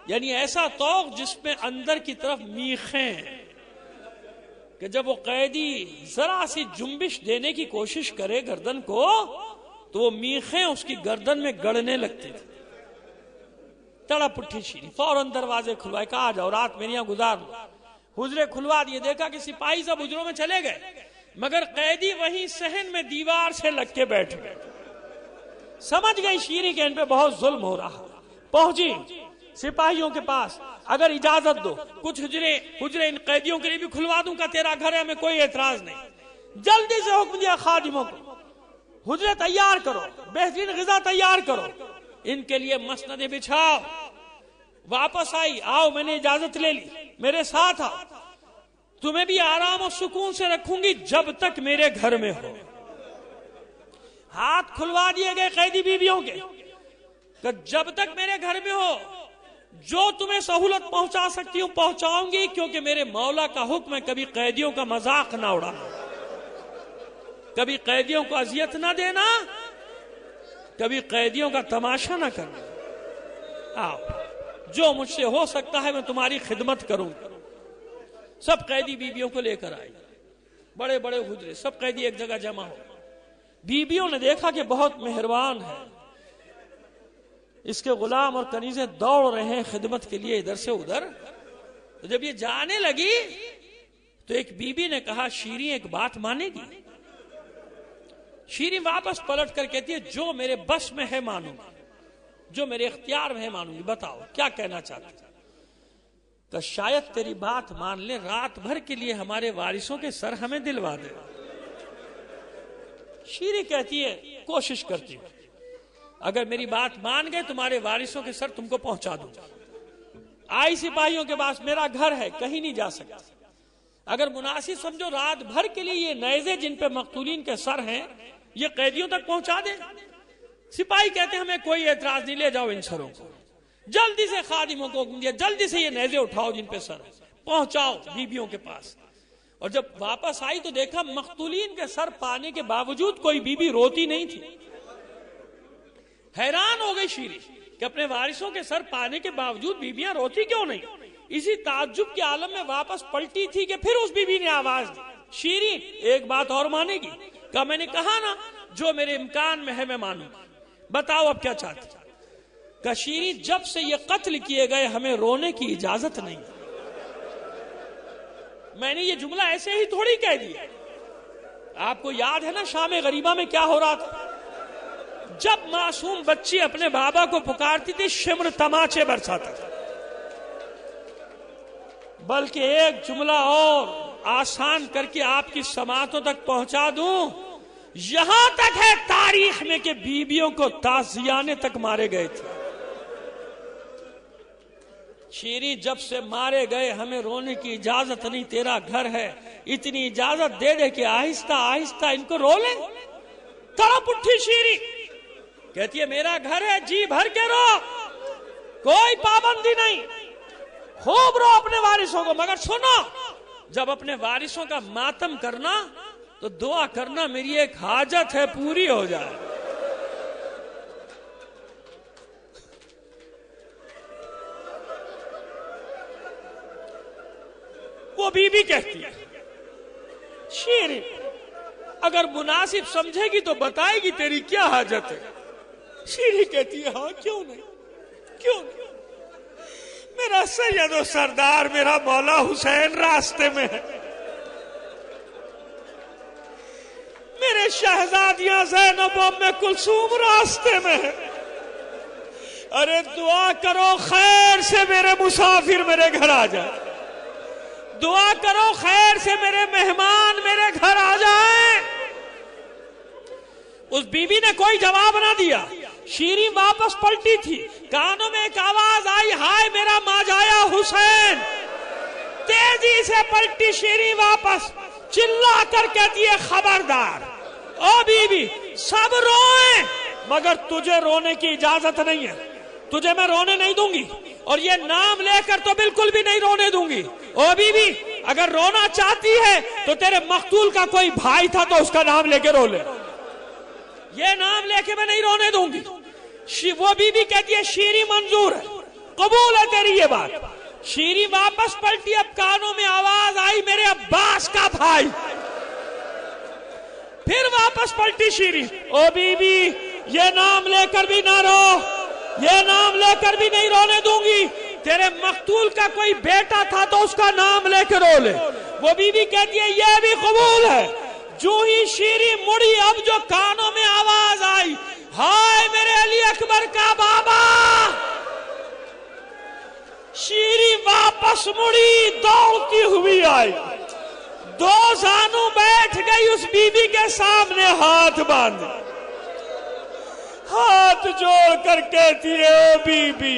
یعنی ایسا طوق جس میں اندر کی طرف میخیں ہیں کہ جب وہ قیدی ذرا سی جنبش دینے کی کوشش کرے گردن کو تو وہ میخیں اس کی گردن میں گڑنے لگتی تھی۔ تڑپ اٹھی شیریں، فوراً دروازے کھلوائے، کہا آ جاؤ رات میرے یہاں گزار لو۔ حجرے کھلوا دیے، دیکھا کہ سپاہی سب حجروں میں چلے گئے، مگر قیدی وہیں صحن میں دیوار سے لگ کے بیٹھ گئے۔ سمجھ گئی شیریں کہ ان پہ بہت ظلم ہو رہا، پہنچی سپاہیوں کے پاس، اگر اجازت دو کچھ حجرے ان قیدیوں کے لیے بھی کھلوا دوں، کا تیرا گھر ہے، ہمیں کوئی اعتراض نہیں۔ جلدی سے حکم دیا خادموں کو حجرے تیار کرو، بہترین غذا تیار کرو، ان کے لیے مسندیں بچھاؤ۔ واپس آئی، آؤ میں نے اجازت لے لی، میرے ساتھ آؤ، تمہیں بھی آرام اور سکون سے رکھوں گی جب تک میرے گھر میں ہو۔ ہاتھ کھلوا دیے گئے قیدی بیویوں کے کہ جب تک میرے گھر میں ہو جو تمہیں سہولت پہنچا سکتی ہوں پہنچاؤں گی، کیونکہ میرے مولا کا حکم ہے کبھی قیدیوں کا مذاق نہ اڑانا، کبھی قیدیوں کو اذیت نہ دینا، کبھی قیدیوں کا تماشا نہ کرنا۔ آؤ، جو مجھ سے ہو سکتا ہے میں تمہاری خدمت کروں گا۔ سب قیدی بیویوں کو لے کر آئی، بڑے بڑے حجرے، سب قیدی ایک جگہ جمع ہو۔ بیویوں نے دیکھا کہ بہت مہربان ہے، اس کے غلام اور کنیزیں دوڑ رہے ہیں خدمت کے لیے ادھر سے ادھر۔ تو جب یہ جانے لگی تو ایک بیوی نے کہا شیریں ایک بات مانے گی؟ شیریں واپس پلٹ کر کہتی ہے جو میرے بس میں ہے مانوں گی، جو میرے اختیار میں ہے مانوں گی، بتاؤ کیا کہنا چاہتی ہے؟ کہ شاید تیری بات مان لے، رات بھر کے لیے ہمارے وارثوں کے سر ہمیں دلوا دے۔ شیریں کہتی ہے کوشش کرتی ہوں، اگر میری بات مان گئے تمہارے وارثوں کے سر تم کو پہنچا دوں گا۔ آئی سپاہیوں کے پاس، میرا گھر ہے، کہیں نہیں جا سکتا، اگر مناسب سمجھو رات بھر کے لیے یہ نیزے جن پہ مقتولین کے سر ہیں یہ قیدیوں تک پہنچا دیں۔ سپاہی کہتے ہیں ہمیں کوئی اعتراض نہیں، لے جاؤ ان سروں کو۔ جلدی سے خادموں کو حکم دیا جلدی سے یہ نیزے اٹھاؤ جن پہ سر ہے، پہنچاؤ بیبیوں کے پاس۔ اور جب واپس آئی تو دیکھا مقتولین کے سر پانے کے باوجود کوئی بیوی روتی نہیں تھی۔ حیران ہو گئی شیریں کہ اپنے وارثوں کے سر پانے کے باوجود بیویاں روتی کیوں نہیں۔ اسی تعجب کے عالم میں واپس پلٹی تھی کہ پھر اس بیوی نے آواز دی شیریں ایک بات اور مانے گی؟ کہ میں نے کہا نا جو میرے امکان میں ہے میں مانوں، بتاؤ اب کیا چاہتی؟ کہ شیریں جب سے یہ قتل کیے گئے ہمیں رونے کی اجازت نہیں۔ میں نے یہ جملہ ایسے ہی تھوڑی کہہ دیا، آپ کو یاد ہے نا شام غریبہ میں کیا ہو رہا تھا؟ جب معصوم بچی اپنے بابا کو پکارتی تھی شمر تماچے برساتا تھا. بلکہ ایک جملہ اور آسان کر کے آپ کی سماعتوں تک پہنچا دوں، یہاں تک ہے تاریخ میں کہ بیویوں کو تعزیانے تک مارے گئے تھے. شیری جب سے مارے گئے ہمیں رونے کی اجازت نہیں، تیرا گھر ہے، اتنی اجازت دے دے کہ آہستہ آہستہ ان کو رو لیں. تڑپ اٹھی شیری، کہتی ہے میرا گھر ہے، جی بھر کے رو، کوئی پابندی نہیں، خوب رو اپنے وارثوں کو، مگر سنو جب اپنے وارثوں کا ماتم کرنا تو دعا کرنا میری ایک حاجت ہے پوری ہو جائے. وہ بی بی کہتی ہے شیری اگر مناسب سمجھے گی تو بتائے گی تیری کیا حاجت ہے. شیری کہتی ہے ہاں کیوں نہیں، کیوں نہیں، میرا سید و سردار میرا مولا حسین راستے میں ہے، میرے شہزادیاں زینب و ام کلثوم راستے میں ہے. ارے دعا کرو خیر سے میرے مسافر میرے گھر آ جائے، دعا کرو خیر سے میرے مہمان میرے گھر آ جائیں. اس بی بی نے کوئی جواب نہ دیا. شیری واپس پلٹی تھی، کانوں میں ایک آواز آئی، ہائے میرا ماجایا حسین. تیزی سے پلٹی شیری واپس، چلا کر کہتی ہے خبردار او بی بی سب روئیں مگر تجھے رونے کی اجازت نہیں ہے، تجھے میں رونے نہیں دوں گی، اور یہ نام لے کر تو بالکل بھی نہیں رونے دوں گی. او بی بی اگر رونا چاہتی ہے تو تیرے مقتول کا کوئی بھائی تھا تو اس کا نام لے کے رو لے، یہ نام لے کے میں نہیں رونے دوں گی. وہ بی بی کہتی ہے شیری منظور ہے، قبول ہے تیری یہ بات. شیری واپس پلٹی، اب کانوں میں آواز آئی میرے عباس کا بھائی. پھر واپس پلٹی شیری، او بی بی یہ نام لے کر بھی نہ رو، یہ نام لے کر بھی نہیں رونے دوں گی، تیرے مقتول کا کوئی بیٹا تھا تو اس کا نام لے کے رو لے. وہ بی بی کہتی ہے یہ بھی قبول ہے. جو ہی شیری مڑی، اب جو کانوں میں آواز آئی، ہائے میرے علی اکبر کا بابا. شیری واپس مڑی، دوڑتی ہوئی آئی، دو زانوں بیٹھ گئی اس بی بی کے سامنے، ہاتھ باندھ، ہاتھ جوڑ کر کہتی ہے او بی بی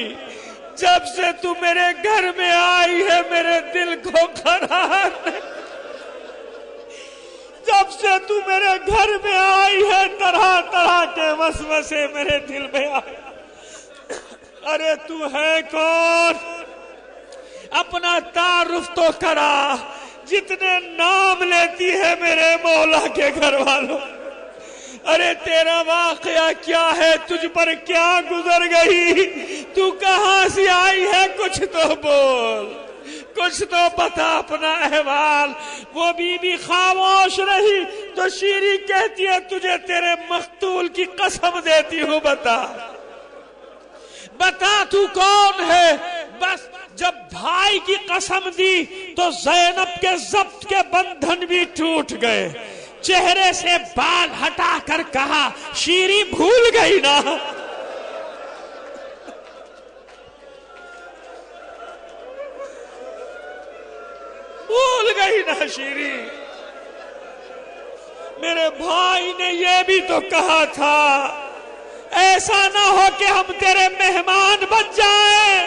جب سے تو میرے گھر میں آئی ہے میرے دل کو قرار نہیں، جب سے تو میرے گھر میں آئی ہے طرح طرح کے وسوسے میرے دل میں آئے. ارے تو ہے کون، اپنا تعارف تو کرا، جتنے نام لیتی ہے میرے مولا کے گھر والوں. ارے تیرا واقعہ کیا ہے، تجھ پر کیا گزر گئی، تو کہاں سے آئی ہے، کچھ تو بول، کچھ تو بتا اپنا احوال. وہ بی بی خاموش رہی تو شیری کہتی ہے تجھے تیرے مقتول کی قسم دیتی ہوں، بتا بتا تو کون ہے. بس جب بھائی کی قسم دی تو زینب کے ضبط کے بندھن بھی ٹوٹ گئے. چہرے سے بال ہٹا کر کہا شیری بھول گئی نا، بھول گئی نا شیری، میرے بھائی نے یہ بھی تو کہا تھا ایسا نہ ہو کہ ہم تیرے مہمان بن جائیں،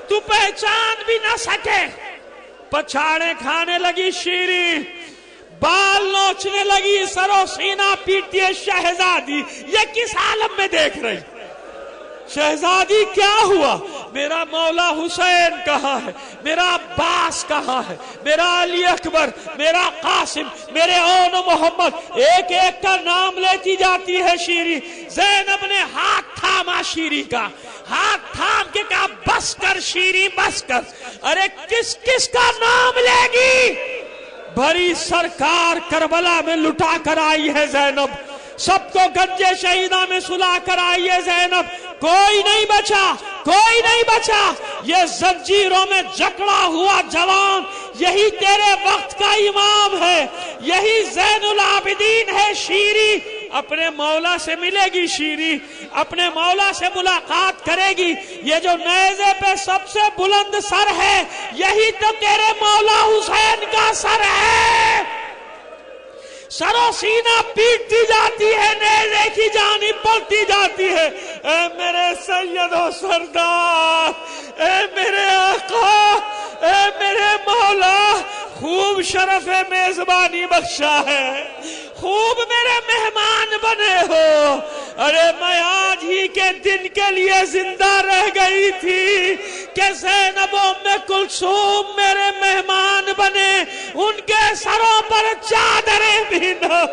تو پہچان بھی نہ سکے. پچھاڑے کھانے لگی شیری، بال نوچنے لگی، سر و سینہ پیٹتی ہے شہزادی. یہ کس عالم میں دیکھ رہی شہزادی، کیا ہوا، میرا مولا حسین کہاں ہے، میرا عباس کہاں ہے، میرا علی اکبر، میرا قاسم، میرے اون محمد، ایک ایک کا نام لیتی جاتی ہے شیری. زینب نے ہاتھ تھاما شیری کا، ہاتھ تھام کے کہا بس کر شیری بس کر. ارے کس کس کا نام لے گی، بھری سرکار کربلا میں لٹا کر آئی ہے زینب، سب کو گنجے شہیدہ میں سلا کر آئی ہے زینب، کوئی نہیں بچا، کوئی نہیں بچا. یہ زنجیروں میں جکڑا ہوا جوان یہی تیرے وقت کا امام ہے، یہی زین العابدین ہے شیری. اپنے مولا سے ملے گی شیری، اپنے مولا سے ملاقات کرے گی. یہ جو نیزے پہ سب سے بلند سر ہے یہی تو تیرے مولا حسین کا سر ہے. سر و سینہ پیٹتی جاتی ہے، نیزے کی جانب بڑھتی جاتی ہے. اے میرے سید و سردار، اے میرے آقا، اے میرے مولا، خوب شرف میزبانی بخشا ہے، خوب میرے مہمان بنے ہو. ارے میں آج ہی کے دن کے لیے زندہ رہ گئی تھی کہ زینب و ام کلثوم میرے مہمان بنے، ان کے سروں پر چادریں بھی نہ